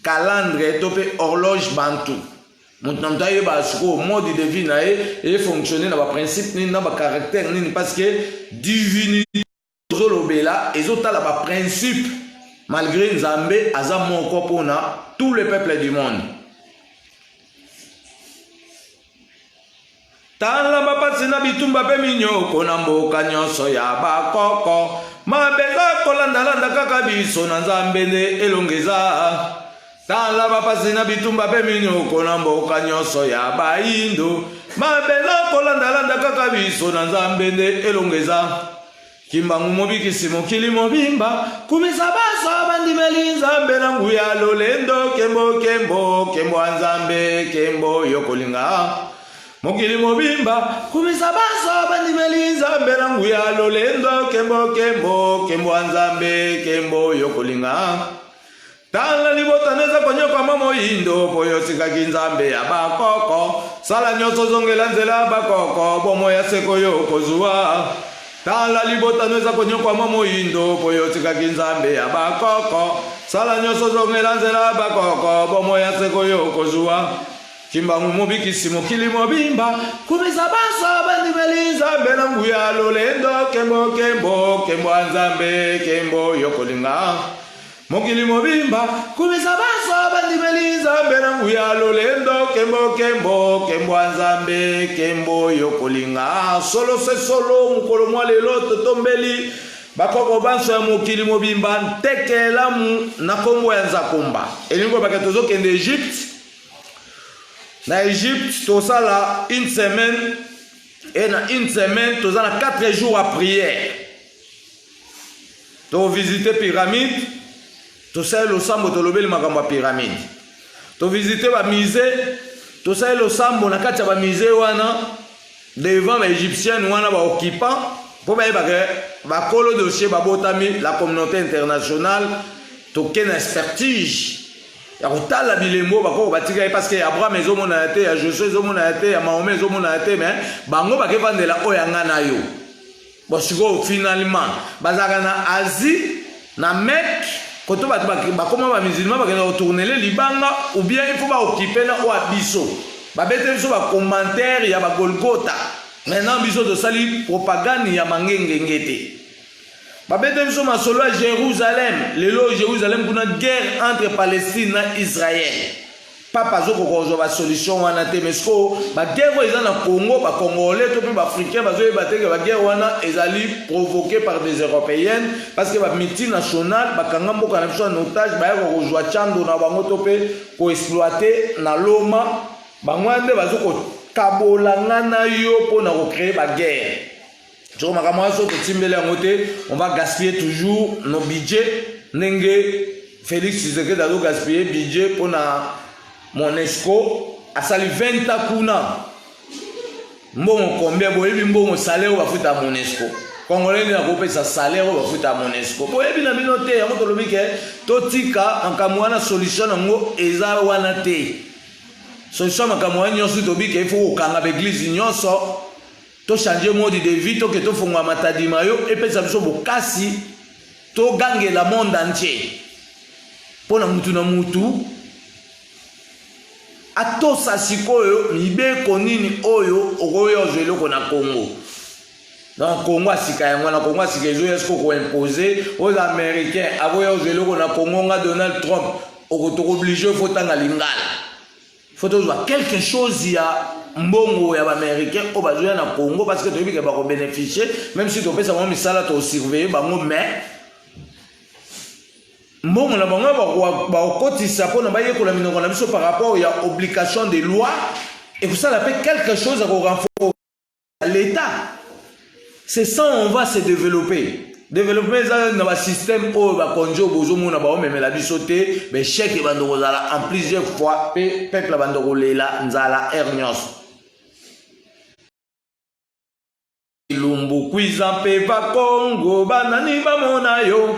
calendrier, tu as horloge bantou. Maintenant, tu as le mode de vie et fonctionner dans le principe, dans le caractère, parce que divinité, et autres le principe, malgré Nzambe, Azam pour tous les peuples du monde. Tala bapasi na bitumba pe minyoko na mboka nyonso ya bakoko mabeza kolandalanda kaka biso na Nzambe nde elongeza. Tala bapasi na bitumba pe minyoko na mboka nyonso ya baindo mabeza kolandalanda kaka biso na Nzambe nde elongeza. Kimbangu mobikisi mokili mobimba kumisa baso bandimeli Nzambe na nguya lolendo kembo kembo kembo Nzambe kembo yokolinga. Mokili mobimba kumisa baso bandimeli Nzambe na nguya lolendo kembo kembo kembo Nzambe kembo yokolinga. Tala libota neza konyoka mamo indo poyo sikaki nzambe ya bakoko sala nyoso zongela nzela bakoko bomo ya sekoyo kozua Tala libota neza konyoka mamo indo poyo sikaki nzambe ya bakoko sala nyoso zongela nzela bakoko bomo ya sekoyo kozua Kimbangu mubikisi mukili mobimba Kubiza baso bandibeli nzambe na nguya lolendo Kembo kembo kembo nzambe kembo yokolinga Mukili mobimba Kubiza baso bandibeli nzambe na nguya lolendo Kembo kembo kembo nzambe kembo yokolinga Solo se solo mukolo mwalelo totombeli Bakoko banso ya mukili mobimba Ntekela na Kongo ya Nzakomba Elingo bakatozo kende Egypte Na Égypte, tout ça là, une semaine, et dans une semaine, tout ça là, 4 jours à prière. Tu visiter pyramide, tout ça le sambo to lobel makamba pyramide. Tu visiter ba musée, tout ça le sambo na kati ba musée wana devant ba égyptiens wana ba occupant, pour ba ba kolo dossier ba botami la communauté internationale, to ken expertise. Ya kutala bilembo bako batika parce que Abraham ezomona te ya Josué ezomona te ya Mahomet ezomona te mais bango bakevandela oyanga na yo bosiko finalement bazaka na Asie na Mecque koto bakoma ba musulman bakena retourner libanga ou bien il faut ba occuper na o abiso babete biso ba commentaire ya ba Golgotha maintenant biso de sali propagande ya mangenge ngete Babete biso masolo à Jérusalem, lelo Jérusalem kuna guerre entre Palestine et Israël. Papa zoko kozo ba solution wana te mesko ba guerre eza na Congo ba congolais to pe ba africain bazo bateke ba guerre wana ezali provoquée par des européennes parce que ba meeting national ba kanga mboka na biso en otage ba yako kozwa chando na bango to pe ko exploiter na loma bangwande bazoko kabola ngana yo pona ko créer ba guerre. On va gaspiller toujours nos budgets. Félix Tshisekedi a gaspillé budget pour la Monesco. À sali 20 ans. Bon, combien bon salaire va foutre à Monesco. Congolais n'a pas sa salaire va foutre à Monesco. Pour les minorités, on te dit que Totika en Kamwana solution en eza wana te. Solution en Kamwana nyoso tobi qu'il faut kanga l'église nyoso. To changer mode de vie to que to fungwa matadima yo et pesa biso bokasi to gange la monde entier pona mutu na mutu ato sasikoyo mibe konini oyo okoyo zelo ko na Congo dans Congo asika yango na Congo asika ezo esko ko imposer aux américains aboyo zelo ko na Congo nga Donald Trump okoto obligé faut tanga lingala faut toujours quelque chose ya mbongo ya américain au bazoya na Congo parce que tu veux que ba ko bénéficier même si tu fais ça mon sala to surveiller bango mais mbongo na bango ba okotisa pona ba yekola minoko na biso par rapport ya obligation de loi et pour ça la fait quelque chose à renforcer l'état c'est ça on va se développer développer ça dans le système où ba konjo bozo mona ba même la bisoté mais chèque bandoko zala en plusieurs fois peuple bandoko lela nzala hernios Lumbu kwiza peva Congo banani bamona yo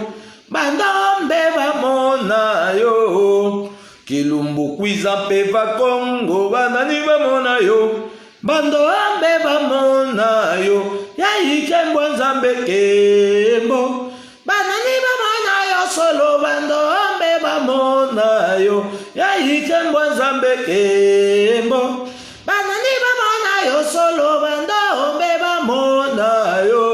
bandambe bamona yo Kilumbu kwiza peva Congo banani bamona yo bandoambe bamona yo yayi kembo nzambe kembo banani bamona yo solo bandoambe bamona yo yayi kembo nzambe kembo banani bamona yo solo bandoambe bamona yo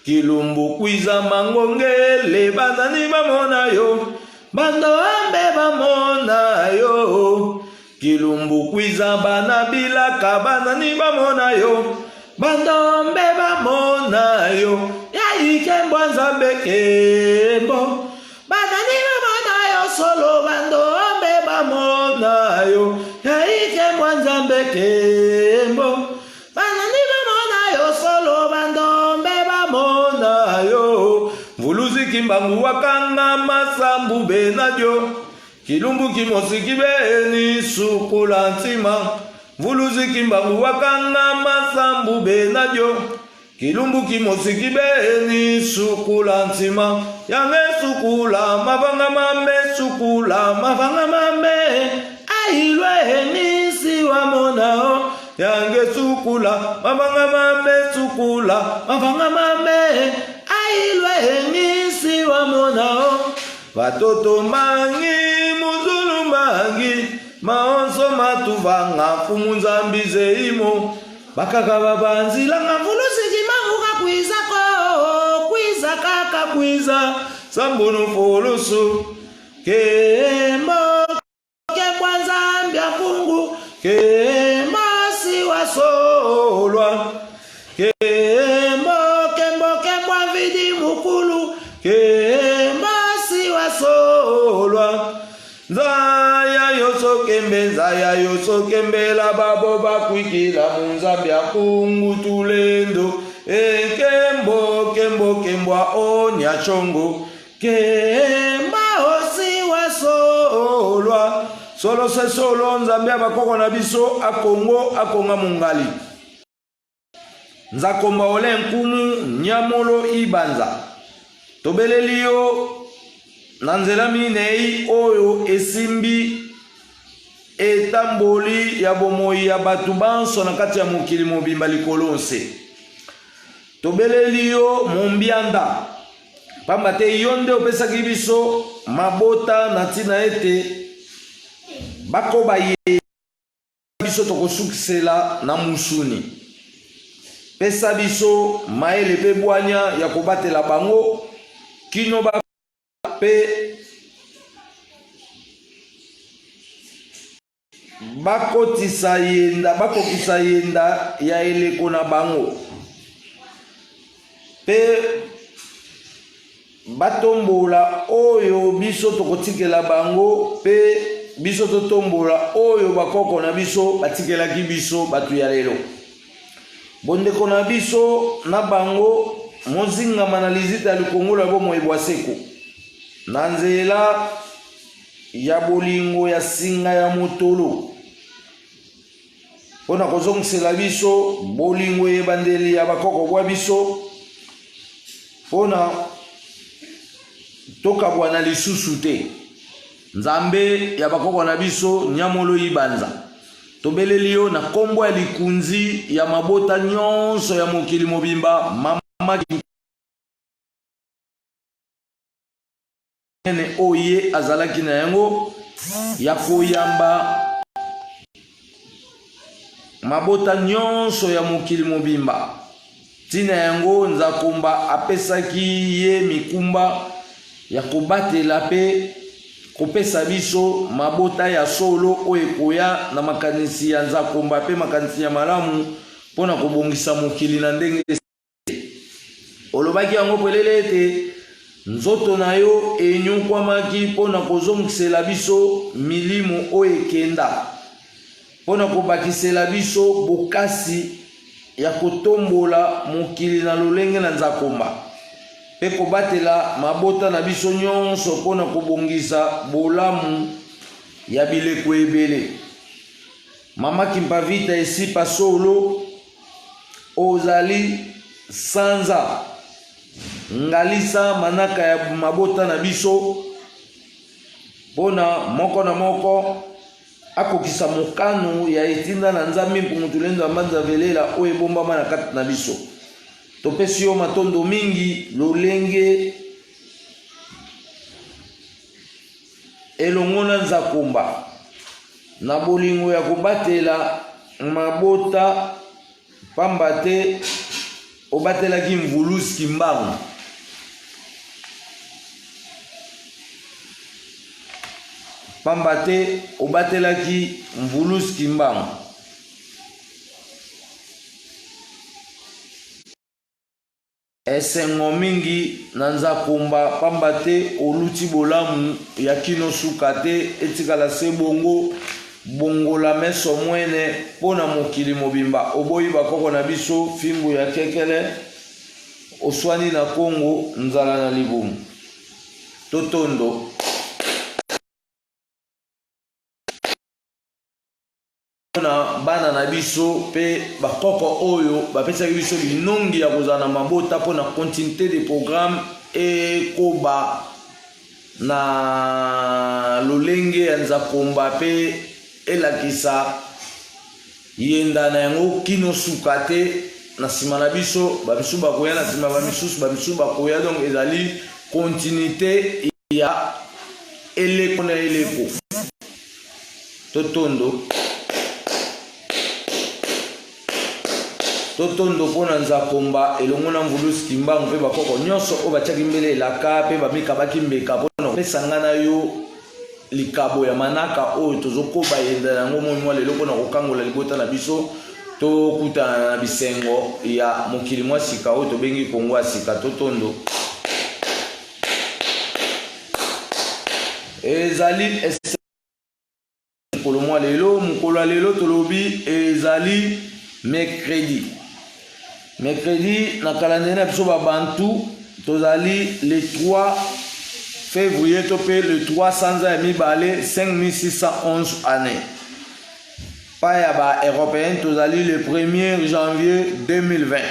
Kilumbu kwiza mangongele banani bamona yo bandoambe bamona yo Kilumbu kwiza bana bilaka banani bamona yo bandombe bamona yo yayi kembo nzambe kembo banani bamona yo solo bandombe bamona yo yayi kembo nzambe kembo banani bamona yo solo bandombe bamona yo Vuluzi kimbangu wakanga masambu benadio Kilumbu kimosiki beni sukula ntima Vuluzi kimbangu wakanga masambu benadio Kilumbu kimosiki beni sukula ntima yange sukula mavanga mambe sukula mavanga mambe ailwe nisi wa monao yange sukula mavanga mambe sukula mavanga mambe ailwe nisi wa monao watoto mangi muzulu mangi maonso matuvanga fumunzambi zeimo bakaka babanzila ngavulusi manguka kwiza kaka kwiza sambono foloso kembo kwanza mbya kungu kemasi wasolwa kembo vidi mukulu kemasi wasolwa Zaya yoso kembe la babo bakwikila munzambi akungu tulendo kembo onya chongo kemba osi wasolwa solo se solo nzambi abakoko na biso akonga mungali nzakomba ole nkumu nyamolo ibanza tobeleliyo nanzela minei oyo esimbi etamboli ya bomoi ya batu banso na kati ya mokili mobimba likolonse tobeleli yo mombianda pamba te yonde opesaki biso mabota na tina ete bakoba ye biso tokosukisela na musuni pesa biso maele pe bwanya ya kobatela bango kino pe bakokisa yenda ya eleko na bango pe batombola oyo biso tokotikela bango pe biso totombola oyo bakoko na biso batikelaki biso batu ya lelo bondeko na biso na bango mozingama na lizita likongola bomoi bwaseko na nzela ya bolingo ya singa ya motolo pona kozongisela biso bolingo ebandeli ya bakoko bwa biso pona tokabwana lisusu te nzambe ya bakoko na biso nyamolo ibanza tobeleli yo na kombo ya likunzi ya mabota nyonso ya mokili mobimba mama ene oye azalaki na yango ya koyamba mabota nyonso ya mokili mobimba tina yango nzakomba apesaki ye mikumba ya kobatela pe kopesa biso mabota ya solo oyo ekoya na makanisi ya nzakomba pe makanisi ya malamu mpona kobongisa mokili na ndenge olobaki yango pelele ete nzoto na yo enyukwamaki mpona kozongisela biso milimo oyo ekenda mpona kobakisela biso bokasi ya kotombola mokili na lolenge na nzakomba pe kobatela mabota na biso nyonso mpona kobongisa bolamu ya bileko ebele mama Kimpavita esipa solo ozali sanza ngalisa manaka ya mabota na biso mpona moko na moko akokisa mokano ya etinda na nzambe mpungutulendo ya mbanza velela oyo ebombama na kati na biso topesi yo matondo mingi lolenge elongo na nzakomba na bolingo ya kobatela mabota pamba te obatelaki mvuluski mbangu pamba te obatelaki mvuluski mbangu esengo mingi na nzakomba pamba te oluti bolamu ya kino suka te etikala se bongo bongola meso mwene pona mokili mobimba oboyi bakoko na biso fimbu ya kekele oswani na Kongo nzala na libumu totondo na bana na biso pe bakoko oyo bapesaki biso linongi ya kozala na mabota mpona continuité de programme ekoba na lolenge ya nzakomba mpe elakisa yenda na yango kino suka te na nsima na biso bamisu bakoya na nsima bamisusu bamisu bakoya donc ezali continuité ya eleko na eleko totondo mpona nzakomba elongo na mvulusi kimbangu mpe bakoko nyonso oyo batiaki mbele elaka mpe bamikabaki mbeka mpona kopesa nga na yo likabo ya manaka oyo tozokoba yenda yango moi mwa lelo mpona kokangola libota na biso tokutana na bisengo ya mokili mwa sika oyo tobengi kongo ya sika totondo ezali mokolo mwa lelo mokolo ya lelo tolobi ezali mercredi na calendrier na biso babantu tozali le 3 février to pe le 3 sanza ya mibale 5611 année pa ya ba européen tozali le 1er janvier 2020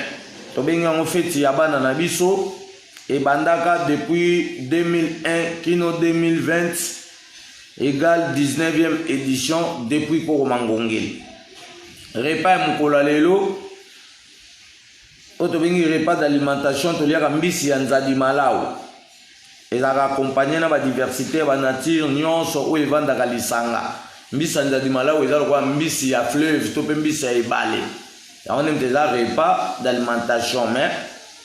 tobengi yango feti ya bana na biso ebandaka depuis 2001 kino 2020 égale 19e édition depuis Koko Mangongeli. Repas ya mokolo ya lelo oyo tobengi repas d'alimentation toliaka mbisi ya nzadi malawu ezalaka accompagné na badiversité ya banature nyonso oyo evandaka lisanga mbisi ya nzadi malawu eza lokola mbisi ya fleuve to mpe mbisi ya ebale yango nde eza repas d'alimentation mais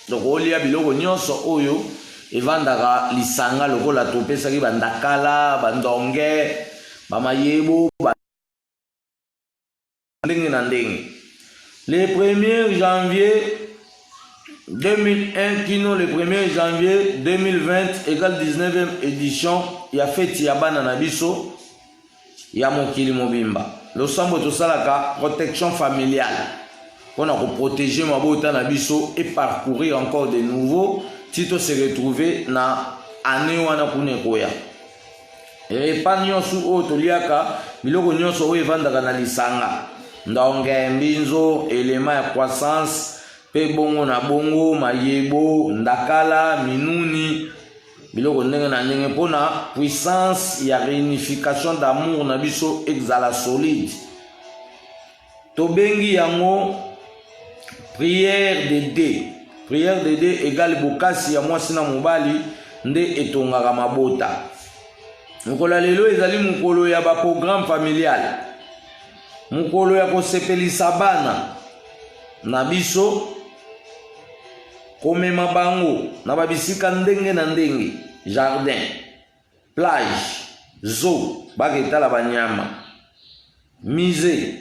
donc olia biloko nyonso oyo evandaka lisanga lokola topesaki bandakala bandonge bamayebo ndenge na ndenge. Le 1er janvier 2001 kino le 1er janvier 2020 égale 19e édition ya feti ya bana na biso ya mokili mobimba. Losambo tosalaka protection familiale mpona koprotéger mabota na biso et parcourir encore de nouveau tito se retrouver na année wana kuna ekoya. Repas nyonso oyo toliaka biloko nyonso oyo evandaka na lisanga ndonge mbinzo elema ya croissance pe bongo na bongo mayebo ndakala minuni biloko ndenge na ndenge mpona puissance ya réunification d'amour na biso exala solide tobengi yango prière de D égale bokasi ya mwasi na mobali nde etongaka mabota. Mokolo lelo ezali mokolo ya ba programme familial mokolo ya kosepelisa bana na biso komema bango na babisika ndenge na ndenge jardin plage zoo baketala banyama musée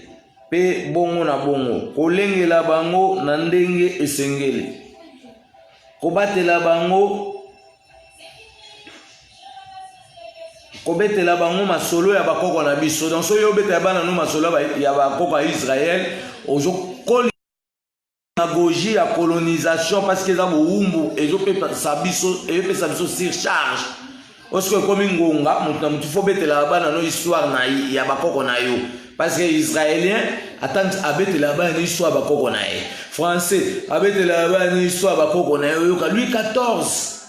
pe bongo na bongo kolengela bango na ndenge esengeli kobatela bango kobetela bango masolo ya bakoko na biso donc so yo betela bana no masolo ya bakoko ya Israël ozokoli pédagogie ya colonisation parce que eza bowumbu ezopesa biso surcharge oske ekomi ngonga moto na motu fo betela bana no histoire na ya bakoko na yo parce que israélien attend abetela bana no histoire ya bakoko na ye français abetela bana no histoire ya bakoko na yo yoka Louis XIV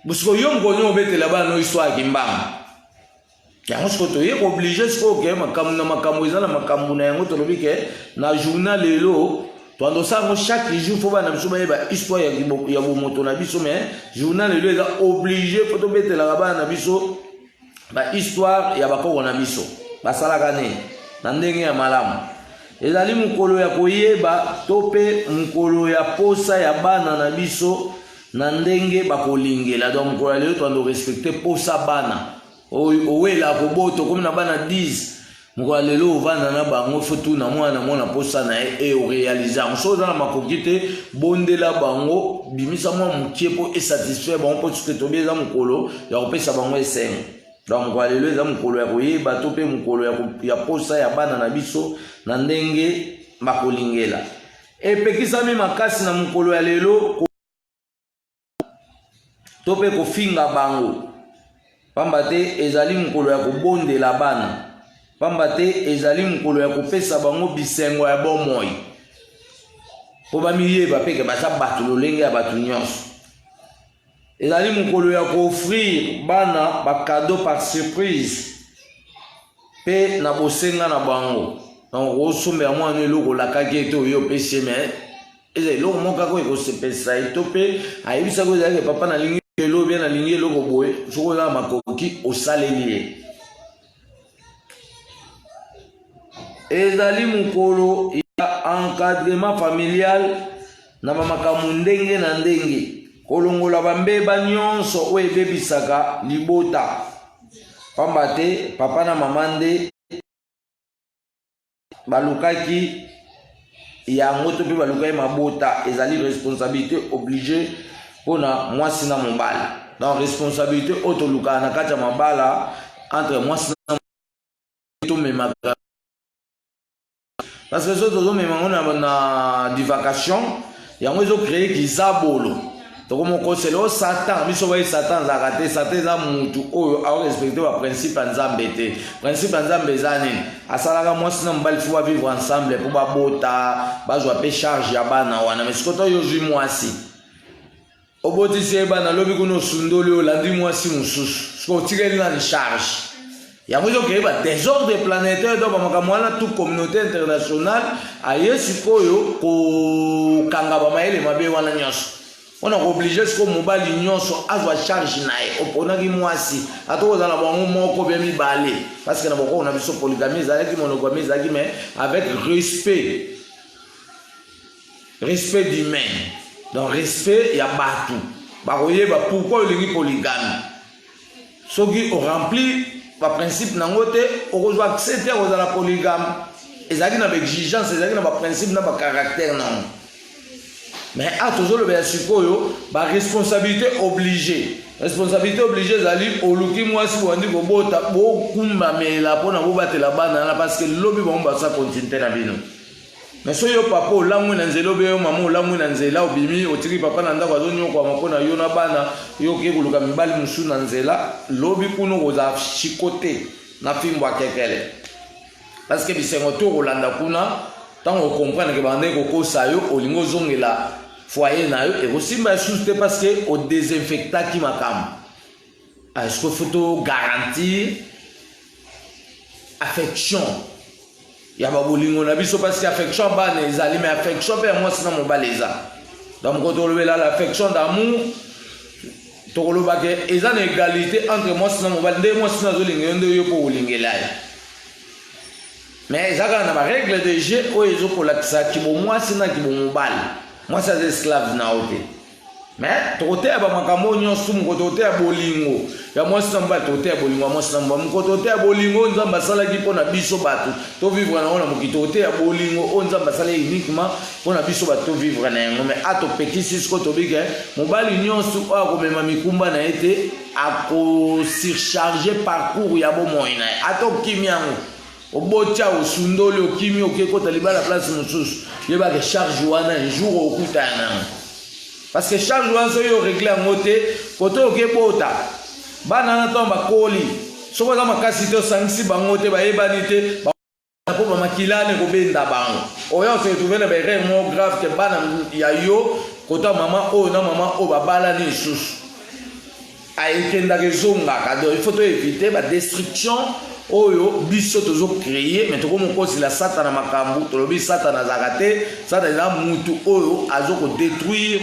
busiko yo mkonyo obetela bana no histoire ya kimbamba yango siko toye obligé siko ke makambo eza na makambo na yango tolobi ke na journal lelo toandosango chaque jour fo bana biso bayeba histoire ya bomoto na biso mais journal lelo eza obligé fo tobetelaka bana na biso ba histoire ya bakoko na biso basalaka nini na ndenge ya malamu ezali mokolo ya koyeba to mpe mokolo ya posa ya bana na biso na ndenge bakolingela donc mokolo ya lelo toando respecte posa bana owela koboto komi na bana 10 mokolo lelo ovanda na bango fo tuna mwana posa na ye e orealize yango so oza na makoki te bondela bango bimisa mwa mokie mpo esatisfaire bango mpo soki tobi eza mokolo ya kopesa bango esengo donc mokolo lelo eza mokolo ya koyeba to mpe mokolo ya posa ya bana na biso na ndenge bakolingela epekisami makasi na mokolo ya lelo to mpe kofinga bango pamba te ezali mokolo ya kobondela bana pamba te ezali mokolo ya kopesa bango bisengo ya bomoi po bamiyeba peke baza bato lolenge ya bato nyonso. Ezali mokolo ya koofrir bana bakado par surprise pe na bosenga na bango. Donc osomba mwana eloko lakaki ete oyo opesi me eza eloko moko kaka ekosepesa ye to mpe ayebisa ko ezalaki papa nalingi elo bien nalingi eloko boye soki oza makoki osaleli ye. Ezali mokolo ya encadrement familial na bamakambo ndenge na ndenge kolongola bambeba nyonso oyo ebebisaka libota pamba te papa na mama nde balukaki yango to mpe balukaki mabota. Ezali responsabilité obligée mpona mwasi na mobali. Donc responsabilité oyo tolukaka na kati ya mabala entre mwasi na mobali tomemaka parce que so tozomemango na divacation yango ezocreye kizabolo tokomokosele o satan biso baye satan azalaka te. Satan eza mutu oyo aorespecte baprincipe ya nzambe te. Principe ya nzambe eza nini? asalaka mwasi na mobali fo bavivre ensemble mpo babota bazwa mpe charge ya bana wana. Mais sikoto oyo ozwi mwasi obotisi ye bana lobi kuna osundoli olandi mwasi mosusu siko otikeli nani charge yango ezokeye badésordre planétaire to bamakambo wana toute communauté internationale aye sikoyo kokanga bamayele mabe wana nyonso mpona kooblige sikoyo mobali nyonso azwa charge na ye oponaki mwasi ata kozala na bango moko bya mibale parce que na bokoko na biso polygamie ezalaki monogamie ezalaki mais avec respect d'humain. Donc respect ya batu bakoyeba pourquoi olingi polygamie soki orempli baprincipe nango te okozwa accepte kozala polygame. Ezalaki na baexigence ezalaki na baprincipe na bacaractère nango. Mais tozolobela sikoyo baresponsabilité obligée. Responsabilité obligée ezali oluki mwasi bwandi kobota bokumbamela mpona bobatela bana na parce que lobi bango basa continuité na bino. Mais so yo papa olamwe na nzela obe yo mama olamwe na nzela obimi otiki papa na ndako azonyokwama mpona yo na bana yo oke koluka mibali mosusu na nzela lobi kuno koza chikote na fimbo akekele parce que bisengo to kolanda kuna ntango okomprendre ke bande kokosa yo olingi ozongela foyer na yo ekosimba lisusu te parce que odesinfectaki makambo. Est-ce que faut garantir affection ya babolingo na biso parce que affection bana ezali mais affection pe mwasi na mobali eza. Donc quand on lobela l'affection d'amour tokoloba ke eza na égalité entre mwasi na mobali nde mwasi na zolinga nde yo po olingela ye. Mais ezaka na ba règle de jeu oyo ezokolakisa kibo mwasi na kibo mobali. Mwasi aza esclave na ote. Mais tokoteya bamakambo nyonso mokototeya bolingo ya mwasi na mobali tokoteya bolingo ya mwasi na mobali mokototeya bolingo nzambe asalaki mpona biso bato tovivre nango na mokili tokoteya bolingo oyo nzambe asalaki uniquement mpona biso bato tovivre na yango. Mais atopekisi siko tobike mobali nyonso oyo akomema mikumba na ye te akosurcharge parcours ya bomoi na ye atokimi yango obotia osundoli okimi okekota libala place mosusu yebake charge wana un jour okuta yango. Parce que charge wana so yo réglé yango te kote okebota bana na ntango bakoli soko aza makasi te osangisi bango te bayebani te mpo bamakilane kobenda bango oyo ose retrouve na baerreur mo grave te bana ya yo kota mama oyo na mama oyo babalani lisusu ayekendaka ezongaka. Donc il faut toevite badestruction oyo biso tozocreye mais tokomokosila satana makambo tolobi satana azalaka te. Satana eza mutu oyo azokodétruire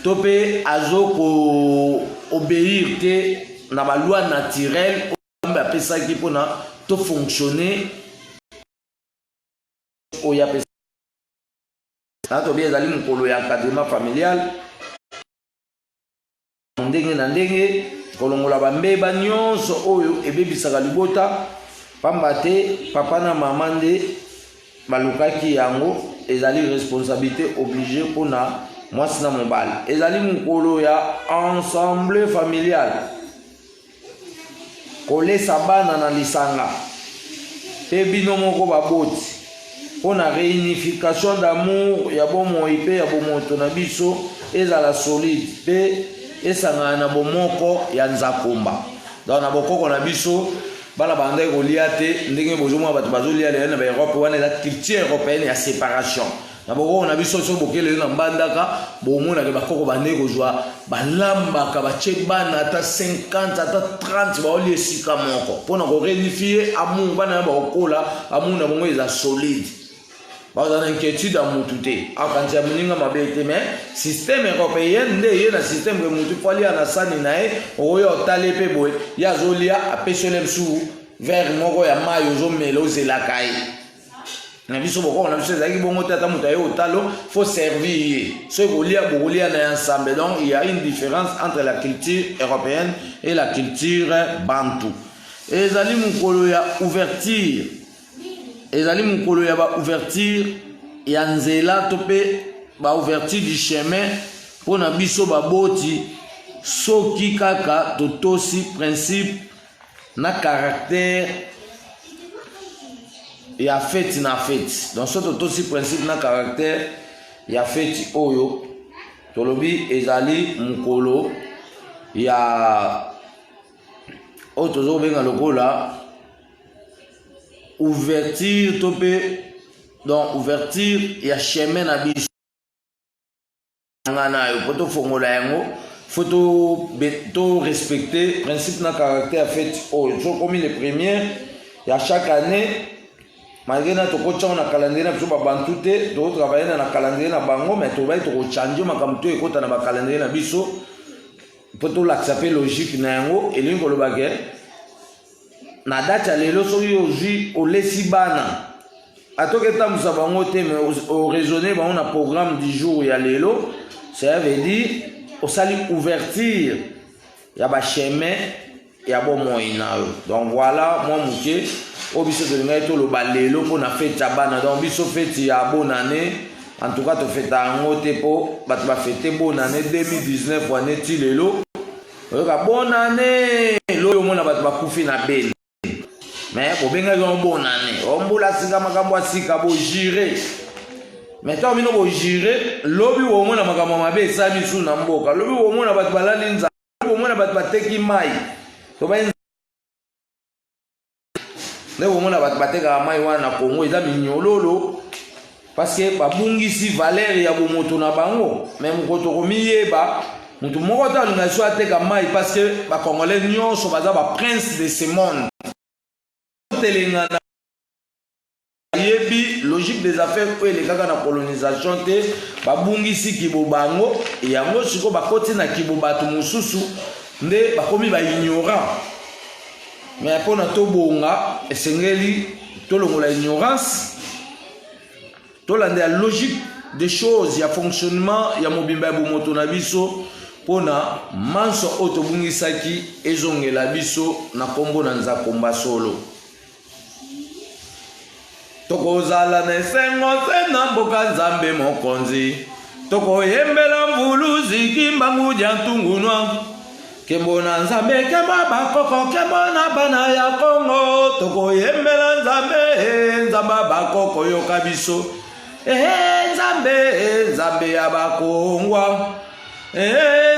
to mpe azokoobéir te na baloi naturelle oyo apesaki mpona tofonctionne oyo apesaki. Tobi ezali mokolo ya encadrement familial ndenge na ndenge kolongola bambeba nyonso oyo ebebisaka libota pamba te papa na mama nde balukaki yango. Ezali responsabilité obligée mpona mwasi na mobali. Ezali mokolo ya ensemble familial kolesa bana na lisanga mpe bino moko baboti mpona réunification d'amour ya bomoi mpe ya bomoto na biso ezala solide mpe esangana na bomoko ya nzakomba. Donc na bokoko na biso bala bande kolia te ndenge bozomwa bato bazolia le na Europe wana la culture européenne ya séparation na boko on a biso so bokele na mbandaka bomona ke bakoko bande kozwa balambaka bache bana ata 50 ata 30 baoli esika moko pona ko réunifier amour bana ba okola amour na bongo eza solide ba za inquiétude amutu te akantia muninga mabete mais système européen nde ye na système que mutu fali ana sani nae oyo talepe boy ya zolia apesole msu vers moko ya mayo zo meloze la kai na biso boko na biso ezaki bongo tata mutu ayo otalo faut servir ce bolia na ensemble. Donc il y a une différence entre la culture européenne et la culture bantou. Ezali mukolo ya ouverture ezali mukolo ya ba ouverture ya nzela to pe ba ouverture du chemin pona biso baboti soki kaka totosi principe na caractère ya fête na fête. Donc ce totosi principe na caractère ya fête oyo tolobi ezali mukolo ya o tozo benga lokola ouverture topé donc ouverture ya chemin na biso ngana yo poto fongola yango photo beto respecter principe na caractère fait oh so comme les premières ya chaque année malgré na to ko na calendrier na biso ba bantu te to travailler na calendrier na bango mais to ba to ko changer makamto e kota na ba calendrier na biso poto l'accepter logique na yango elingo lo bagé na date ya lelo soki ozwi olesi bana atoke tambusa bango te mais au raisonner bango na programme du jour ya lelo ça veut dire osali ouverture ya ba chemin ya bo moina. Donc voilà moi muke obiso de ngai to lo balelo pour na fête ya bana donc biso fête ya bonne année en tout cas to fête yango te po bat ba fête bonne année 2019 année ti lelo ka bonne année lo yo mona bat ba kufi na belle mais pour bien une bonne année on boula sika makambo sika bo jire mais toi mino bo jire lobi wo mona makambo mabe sa bisu na mboka lobi wo mona bat balali nza wo mona bat bateki mai to ba ne wo mona bat bateka mai wana Congo eza minyololo parce que babungisi valeur ya bo moto na bango même ko to komiyeba mutu moko ta na so ateka mai parce que ba congolais nyonso baza ba prince de ce monde telengana yebi logique des affaires pour les kaka na colonisation te babungisi kibobango yango siko bakoti na kibobatu mususu nde bakomi ba ignorant mais pona to bonga esengeli to longola ignorance to lande la logique des choses ya fonctionnement ya mobimba bo moto na biso pona manso otobungisaki ezongela biso na kombo na nzakomba solo tokozala na esengo se na mboka nzambe mokonzi tokoyembela mvuluzi kimbangu dia ntungunwa kembo na nzambe kemba bakoko kembo na bana ya Kongo tokoyembela nzambe nzambe bakoko yoka biso nzambe ya bakongwa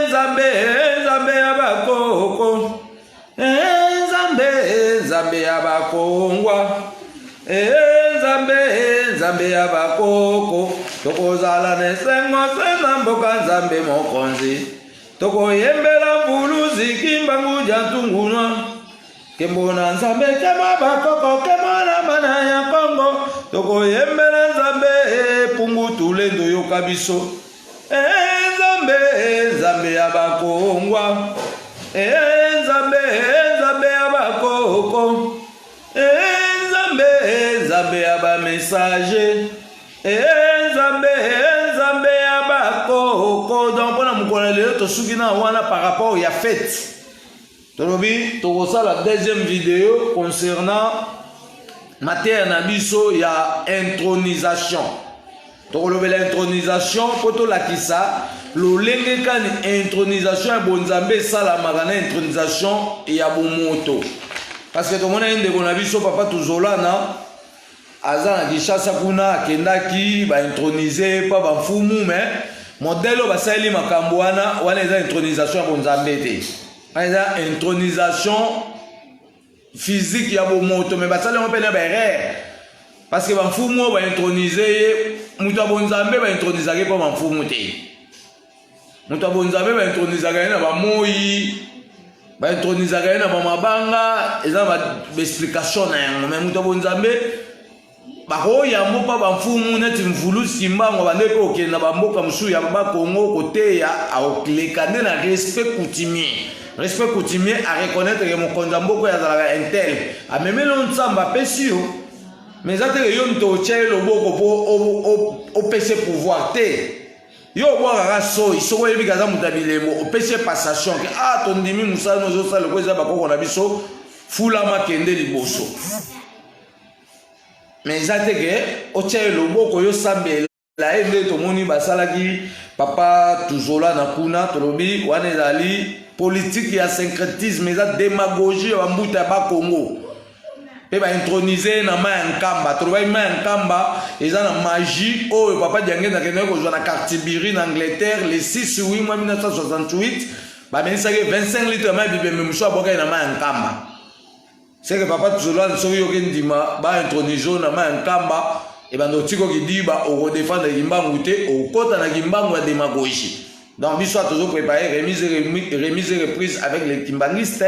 nzambe ya bakoko nzambe ya bakongwa nzambe ya bakoko tokozala na esengo se na mboka nzambe mokonzi tokoyembela mvuluzi kimbangu dia ntungunwa kembo na nzambe kema bakoko kema na bana ya Kongo tokoyembela nzambe pungu tulendo yoka biso nzambe ya bakongwa nzambe ya bakoko nzambe ya ba message nzambe ya bakoko. Donc pona mukona lelo to sukina wana par rapport ya fête tolobi to la deuxième vidéo concernant matière na biso ya intronisation tolobi la intronisation poto la kisa lolenge kani intronisation ya bonzambe sala magana intronisation ya bomoto parce que tout le monde a une dégonabison papa Tuzolana Azan a dit chassa kuna kendaki ba introniser pas ba fumu mais modèle ba sali makambwana wana eza intronisation ya bonzambe te eza intronisation physique ya bomoto mais basala on pena berere parce que banfumu ba introniser mutu abonzambe ba introniser pas banfumu te mutu abonzambe ba introniser na ba moyi ba introniser na ba mabanga eza ba explication na yango mais mutu abonzambe ba hoya mbopa banfumu neti mvulu simbango bande pe okenda ba mboka musu ya ba Congo côté ya aoklekande na respect coutumier. Respect coutumier à reconnaître que mon konzamboko ya zala intel a même l'onsamba pesio mais ça te yo nto tchelo boko po au PC pouvoir te yo boka so isoko yebi kaza mutabilemo au PC passation que ah ton dimi musala no zo sala ko za bakoko na biso fula makende liboso mais ça te que au tchelo boko yo sambe la ende to moni basalaki papa tuzola na kuna tolobi wane zali politique ya syncrétisme eza démagogie ya mbuta ba Congo pe ba introniser na ma nkamba troba ma nkamba eza na magie oyo papa diange na kende ko na Cartibiri na Angleterre le 6 juillet 1968 ba menisa ke 25 litres ma bibe memusho aboka na ma nkamba c'est que papa tuzola so yo kendima ba introniser na ma nkamba et ben tiko ki di ba o défendre kimbangu te o kota na kimbangu ya démagogie. Donc, il soit toujours préparé, remise et reprise avec les kimbangistes.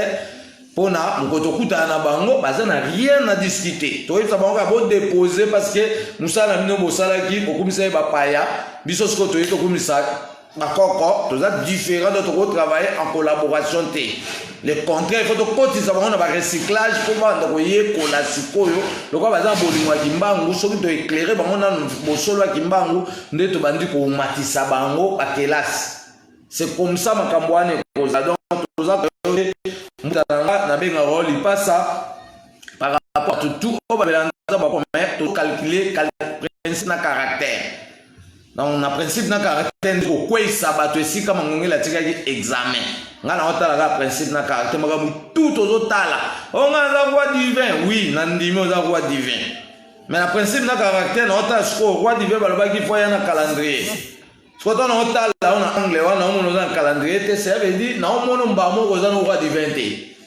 Pour na, mkotokuta na bango, ça n'a rien à discuter. Tu vois, ça va déposer parce que nous sommes dans le salaki, au commissaire Bapaya, biso ce que tu es au commissaire Bakoko, tout ça différent de ton travail en collaboration. Le contraire, il faut que tu aies un recyclage pour voir donc yé kolasiko yo. Le quoi bazan bolingo kimbangu, so to éclairer bango na bosolo kimbangu, nde to bandi ko matisa bango ba kelas. C'est comme ça makambo ane koza donc toza mutanga na benga roli passa par rapport à tout au balanza ba commettre to calculer principe na caractère. Donc na principe na caractère ko kwesa bato esika mangongela tikaki examen. Ngana otala ka principe na caractère makamu tout ozotala. On a roi divin, oui, na ndimi oza roi divin. Mais na principe na caractère na otala sko roi divin balobaki fois ya na calendrier. Soit on a tal là on a anglais on a un calendrier ça veut dire na on mba mo ko za no roi divin te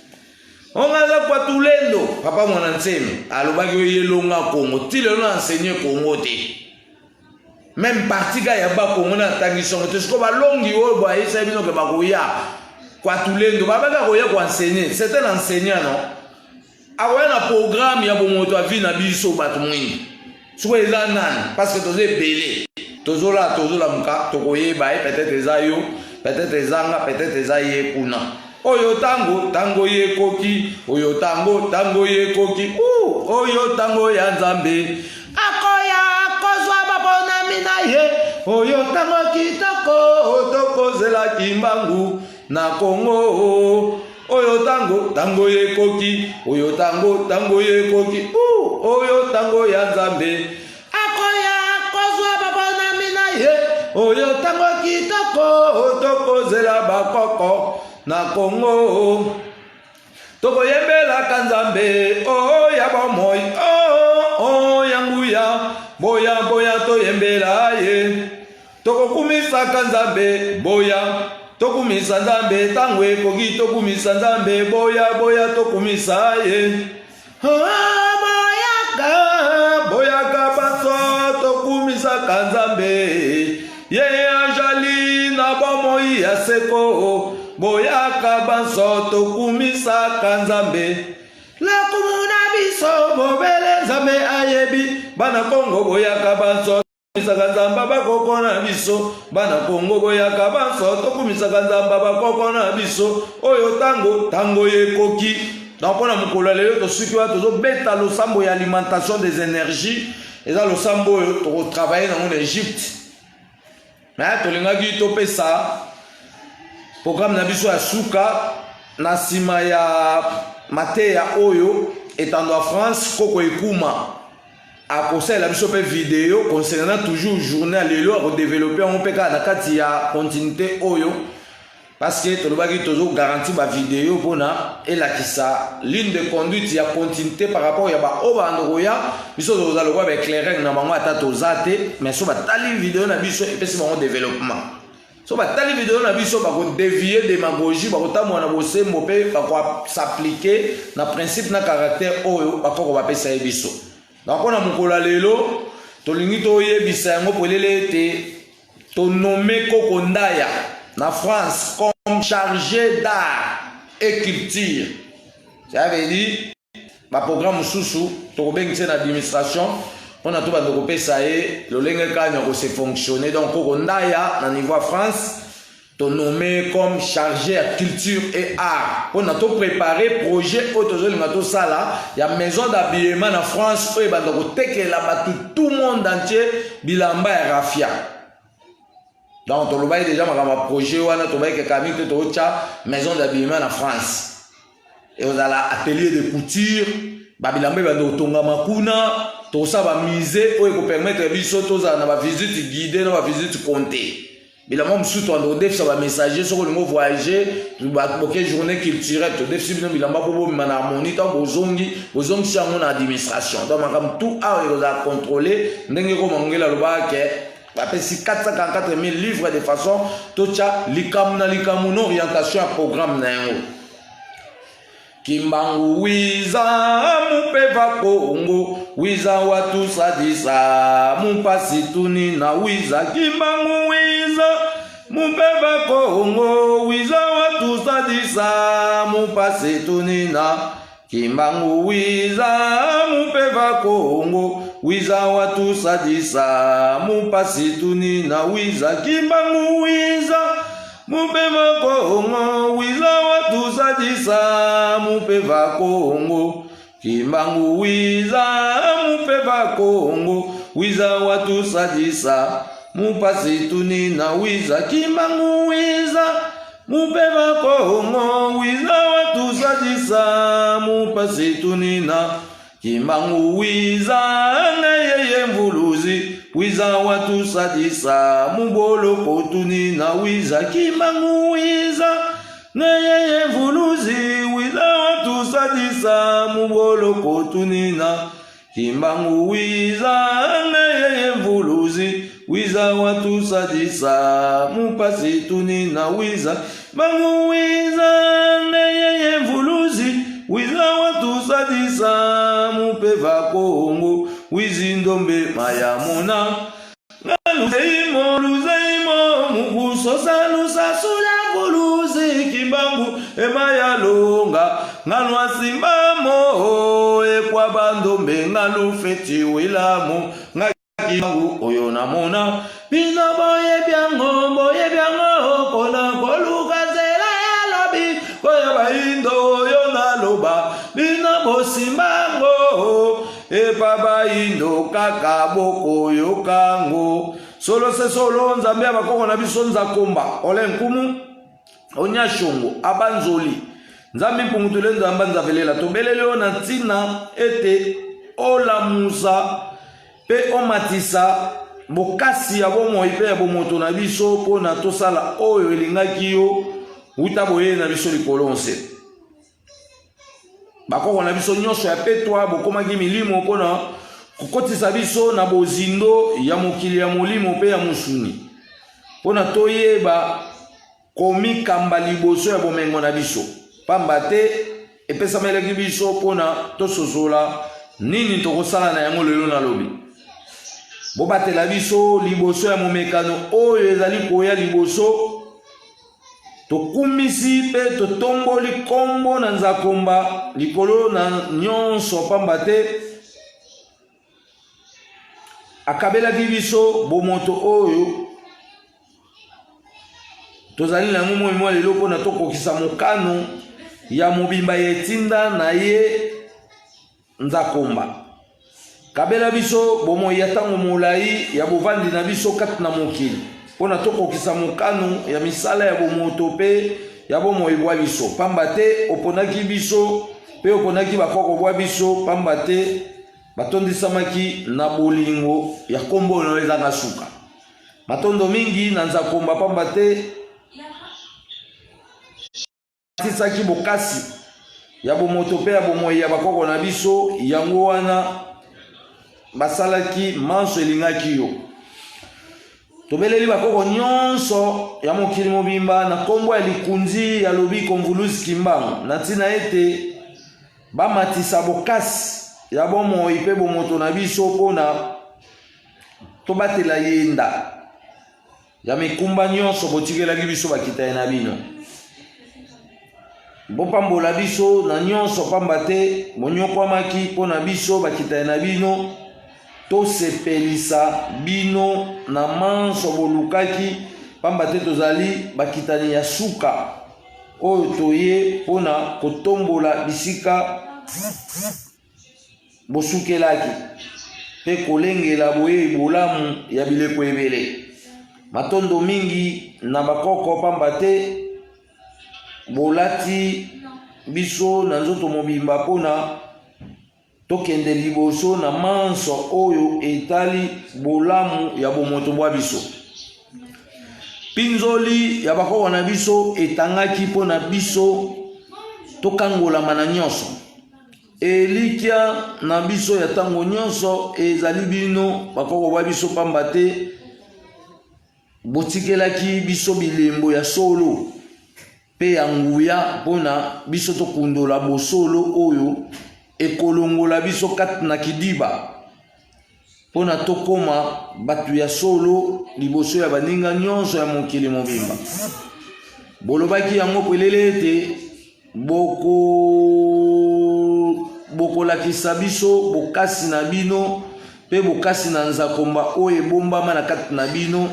on a za kwa tulendo papa mwana nseme alobaki yelonga Congo ti le no enseigner Congo te même parti ga ya ba Congo na tangiso te sko ba longi o ba isa bino ke ba ko ya kwa tulendo baba ga ko ya ko enseigner c'est un enseignant non awena programme ya bomoto a vie na biso batu mwingi so eza nan parce que tozé belé tozola muka tokoye bae peut-être ezayo peut-être ezanga peut-être ezaye kuna oyo tango ye koki oyo tango ye koki oyo tango ya nzambe akoya kozwa babona mina ye oyo tango kitoko tokozela kimbangu na Congo oyo tango ye koki oyo tango ye koki oyo tango ya nzambe oyo tango kitoko tokozela bakoko na Congo tokoyembela kanzambe ya bomoi yanguya boya toyembela ye tokokumisa kanzambe boya tokumisa nzambe tango ekoki tokumisa nzambe boya tokumisa ye boyaka baso tokumisa kanzambe ye anjali na bomoi ya seko boyaka banso tokumisa kanzambe la kumuna biso bobele nzambe ayebi bana Congo boyaka banso tokumisa kanzamba bakoko na biso bana Congo boyaka banso tokumisa kanzamba bakoko na biso oyo tango yekoki donc pour la mukolo lelo to suki wa tozo beta lo sambo ya alimentation des énergies et ça lo sambo to travailler dans l'Égypte. Mais tolingaki topesa programme na biso ya suka na sima ya mateya oyo etando a France koko ekuma a conseil la biso pe vidéo concernant toujours journée lelo a développer on peka na kati ya continuité oyo parce que tolobaki toujours garanti ba vidéo bona et la kisa ligne de conduite ya continuité par rapport ya ba obandoko ya biso toza lokwa ba éclairer na bango ata tozate mais so ba tali vidéo na biso et pesi bango développement So batali vidéo na biso bako dévier démagogie bako tamona bosembo pe bako s'appliquer na principe na caractère oyo bako ba pesa biso. Donc on a mukolo lelo tolingi to yebisa yango polele te to nommé Koko Ndaya na France comme chargé d'art et culture. Ça veut dire ma programme sous to bengise na administration on a tout bando ko pesa e lo lenge kanya ko se fonctionner. Donc Koko Ndaya na niveau France to nommé comme chargé à culture et art. On a tout préparé projet autozolinga to sala ya maison d'habillement en France oyo bando ko tekela ba tout le monde entier bilamba ya rafia. Donc to lobaye déjà ma projet wana to baye ke kamite to cha maison d'habillement en France. Et on a l'atelier de couture ba bilamba bando tonga makuna to sa ba musée oyo ko permettre biso to za na ba visite guidée na ba visite comptée. Bilamba msutu ando def sa ba messager soko le mot voyager ba boké journée culturelle to def sibino bilamba po mana harmonie ta bozongi chango na administration. Donc makam tout a yo za contrôler ndenge ko mangela loba ke ba pesi 444 000 livres de façon tocha likamu no orientation à programme na yango. Kimbangu wiza mupeva Kongo wiza watu sadisa mupasi tuni na wiza. Kimbangu wiza mupeva Kongo wiza watu sadisa mupasi tuni na. Kimbangu wiza mupeva Kongo wiza watu sadisa mupasi tuni na wiza. Kimbangu wiza mupeva Kongo wiza watu sadisa mupeva Kongo. Kimbangu wiza mupeva Kongo wiza watu sadisa mupasi tuni na wiza. Kimbangu wiza mupeva Kongo wiza watu sadisa mupasi tuni na. Kimbangu wiza ngayeye mvuluzi wiza watu sadisa mubolo kotuni na wiza. Kimbangu wiza ngayeye mvuluzi wiza watu sadisa mubolo kotuni na. Kimbangu wiza ngayeye mvuluzi wiza watu sadisa mupasi tuni na wiza. Kimbangu wiza ngayeye mvuluzi wiza watu sadisa mupeva Kongo wizi ndombe mayamuna. Ngaluzeimo muguso salusa sula buluzi. Kimbangu emayalonga ngalwa simbamo ekwa bandombe ngalufeti wilamu. Kimbangu oyo namona bina boye byango kona kolukazela yalobi koya baindo yo naloba bina bosimbango epaba indo kaka boko yo kango. Solo se solo nzambe abakoko na biso nzakomba ole nkumu onyashongo abanzoli nzambe mpungutule nzamba nzavelela tobelele ona ntina ete olamusa pe omatisa bokasi ya bomoi pe ya bomoto na biso pona tosala oyo elingaki yo uta boye na biso likolonse. Bakoko na biso nyonso ya petwa bokomaki milimo pona kokotisa biso na bozindo ya mokili ya molimo pe ya musuni pona toyeba komikamba liboso ya bomengo na biso pamba te epesamelaki biso pona tososola nini tokosala na yango lelo nalobi. Bobatela biso liboso ya momekano oyo ezali koya liboso tokumisi pe totomboli kombo na nzakomba likolo na nyonso pamba te akabelaki biso bomoto oyo tozali na ngumo mwa lelo mpona tokokisa mokano ya mobimba yetinda na ye nzakomba. Kabela biso bomoi ya tango molai ya bovandi na biso kati na mokili mpona tokokisa mokano ya misala ya bomoto pe ya bomoi bwa biso pamba te oponaki biso pe oponaki bakoko bwa biso pamba te batondisamaki na bolingo ya kombo na ezanga suka matondo mingi na nzakomba pamba te tisaki bokasi ya bomoto pe ya bomoi ya bakoko na biso yango wana basalaki manso elingaki yo tobeleli bakoko nyonso ya mokili mobimba na kombo ya likunzi ya lobi Convolus Kimbangu na ntina ete bamatisa bokasi ya bomoi mpe bomoto na biso mpona tobatela yenda ya mikumba nyonso botikelaki biso bakita ye na bino bopambola biso na nyonso pamba te bonyokwamaki mpona biso bakita ye na bino tosepelisa bino na manso bolukaki pamba te tozali bakitani ya suka oyo toye mpona kotombola bisika bosukelaki mpe kolengela boye bolamu ya bileko ebele matondo mingi na bakoko pamba te bolati biso na nzoto mobimba mpona tokende liboso na manso oyo etali bolamu ya bomoto bwa biso pinzoli ya bakoko na biso etangaki mpona biso tokangolama na nyonso elikya na biso ya ntango nyonso ezali bino bakoko bwa biso pamba te botikelaki biso bilembo ya solo mpe ya nguya mpona biso tokundola bosolo oyo ekolongola biso kati na kidiba mpona tokoma bato ya solo liboso ya baninga nyonso ya mokili mobimba bolobaki yango pelele ete bokolakisa biso bokasi na bino mpe bokasi na nzakomba oyo ebombama na kati na bino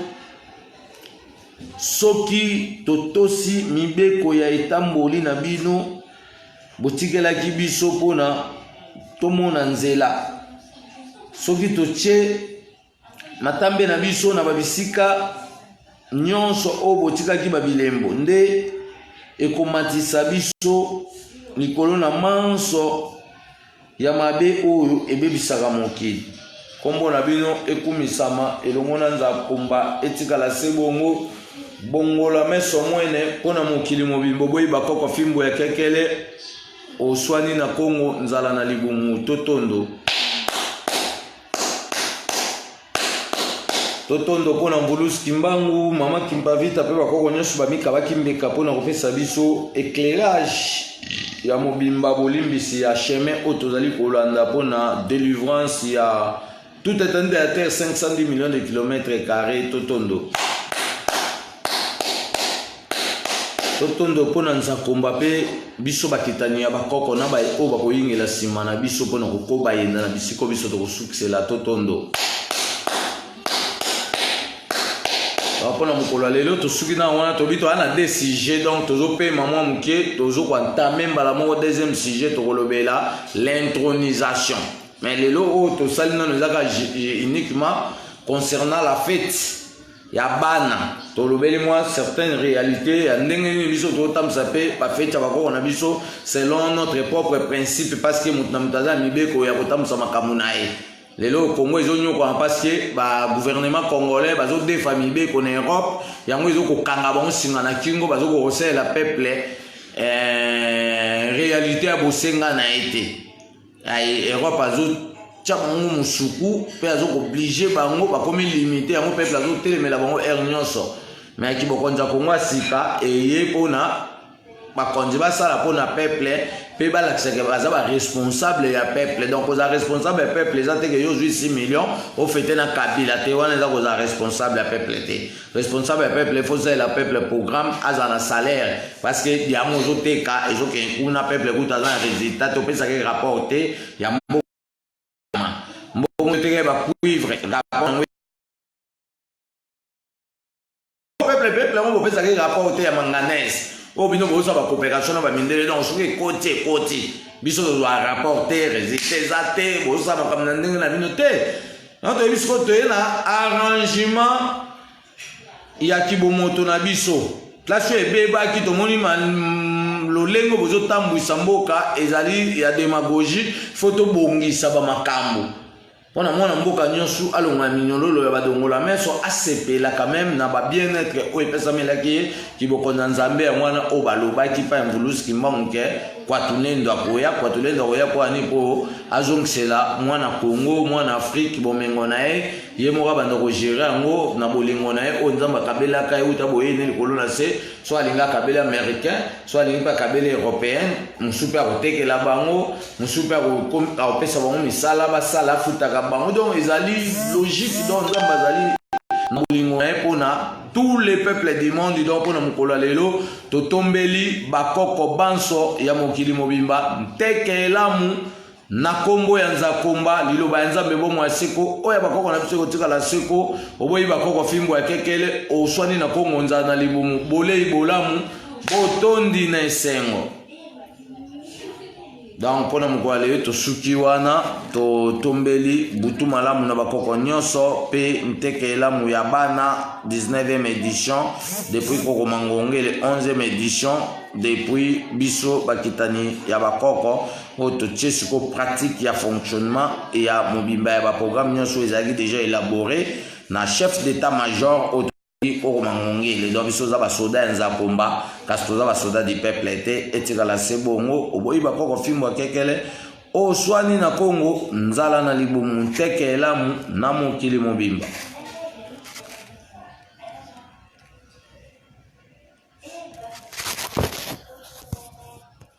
soki totosi mibeko ya etamboli na bino botikelaki biso mpona tomona nzela soki totie matambe na biso na babisika nyonso oyo botikaki babilembo nde ekomatisa biso likolo na manso ya mabe oyo ebebisaka mokili kombo na bino ekumisama elongo na nzakomba etikala se bongo bongola meso mwene mpona mokili mobimbo boyi bakoko fimbo ya kekele oswani na Kongo nzala na libumu totondo mpona Convolus Kimbangu mama Kimpavita pe bakoko nyonso bamika bakimbeka mpona kopesa biso éclairage ya mobimba bolimbisi ya chemin oyo tozali kolanda mpona délivrance ya tout étendue ya terre 510 millions de kilomètres carrés totondo mpona nzakomba mpe biso bakitani ya bakoko na baye oyo bakoyingela nsima na biso mpona kokoba yenda na bisiko biso tokosukisela totondo mpona mokolo ya lelo tosuki na wana tobi toya na deux sujets donc tozopema mwa moke tozokoantame mbala moko deuxième sujet tokolobela l'intronisation mais lelo oyo tosali nano ezaka uniquement concernant la fête ya bana tolobeli mwa certaines réalités ya ndenge nini biso totambisa mpe bafete ya bakoko na biso selon notre propre principe parce que moto na moto aza mibeko ya kotambisa makambo na ye lelo Congo ezonyokwana parce que gouvernement congolais bazodefa mibeko na Europe yango ezokokanga bango singa na kingo bazokokosalela peuple réalité ya bosenga na ye te Europe tia bango musuku mpe azokoblige bango bakomi limité yango peuple azotelemela bango aire nyonso mais aki bokonzi ya Kongo asika eye mpona bakonzi basala mpona peuple mpe balakisaka baza baresponsable ya peuple donc oza responsable ya peuple eza teke yo ozwi 6 millions ofete na kabila te wana eza koza responsable ya peuple te responsable ya peuple efo osalela peuple programme aza na salaire parce que yango ozoteka ezokende kuna peuple kuta aza na résultat te opesaki rapport te ya mbongo teke bacuivre rapport peuple yango bopesaki rapport te ya manganese oyo bino boza bacoopération na bamindele donc soki ekoti biso tozwa rapport te résultat eza te boza makambo na ndenge na bino te na toyebi sikoyo toye na arrangement ya kibomoto na biso place oyo ebebaki tomoni lolenge bozotambwisa mboka ezali ya démagogie fo tobongisa bamakambo mpona mwana mboka nyonso alonga minyololo ya badongola meso asepela quand même na ba bien-être oyo epesamelaki ye kiboko na nzambe ya mwana oyo balobaki pa Convolus Kimbangu ke Kwatulendo akoya kwa nipo azongisela mwana Congo mwana Afrique bomengo na ye moko bando ko gérer ngo na bolingo na ye onzamba kabela kai uta boyene likolo na se soit linga kabela américain soit linga kabela européen musupe akotekela bango musupe akopesa bango misala basala futaka bango donc ezali logique donc nzamba azali na bolingo na ye pona tous les peuples du monde donc pona mukolo lelo totombeli bakoko banso ya mokili mobimba ntekelamu na kombo ya nzakomba liloba ya nzambe bomo ya seko oya bakoko na biso kotikala seko oboyi bakoko fimbo ya kekele oswani na kongo nza na libumu bolei bolamu botondi na esengo donc pona mokolo lelo tosuki wana totombeli butu malamu na bakoko nyonso pe ntekelamu ya bana 19e édition depuis koko mangongele 11e édition depuis biso bakitani ya bakoko oto tchesiko pratique ya fonctionnement et ya mobimba ya ba programme nyonso ezali déjà élaboré na chef d'état-major oto koko mangongele donc biso za ba soda ya nzakomba kasi toza ba soda du peuple te etikala sebongo oboyi bakoko fimbo akekele oswani na Kongo nzala na libumu ntekelamu na mokili mobimba.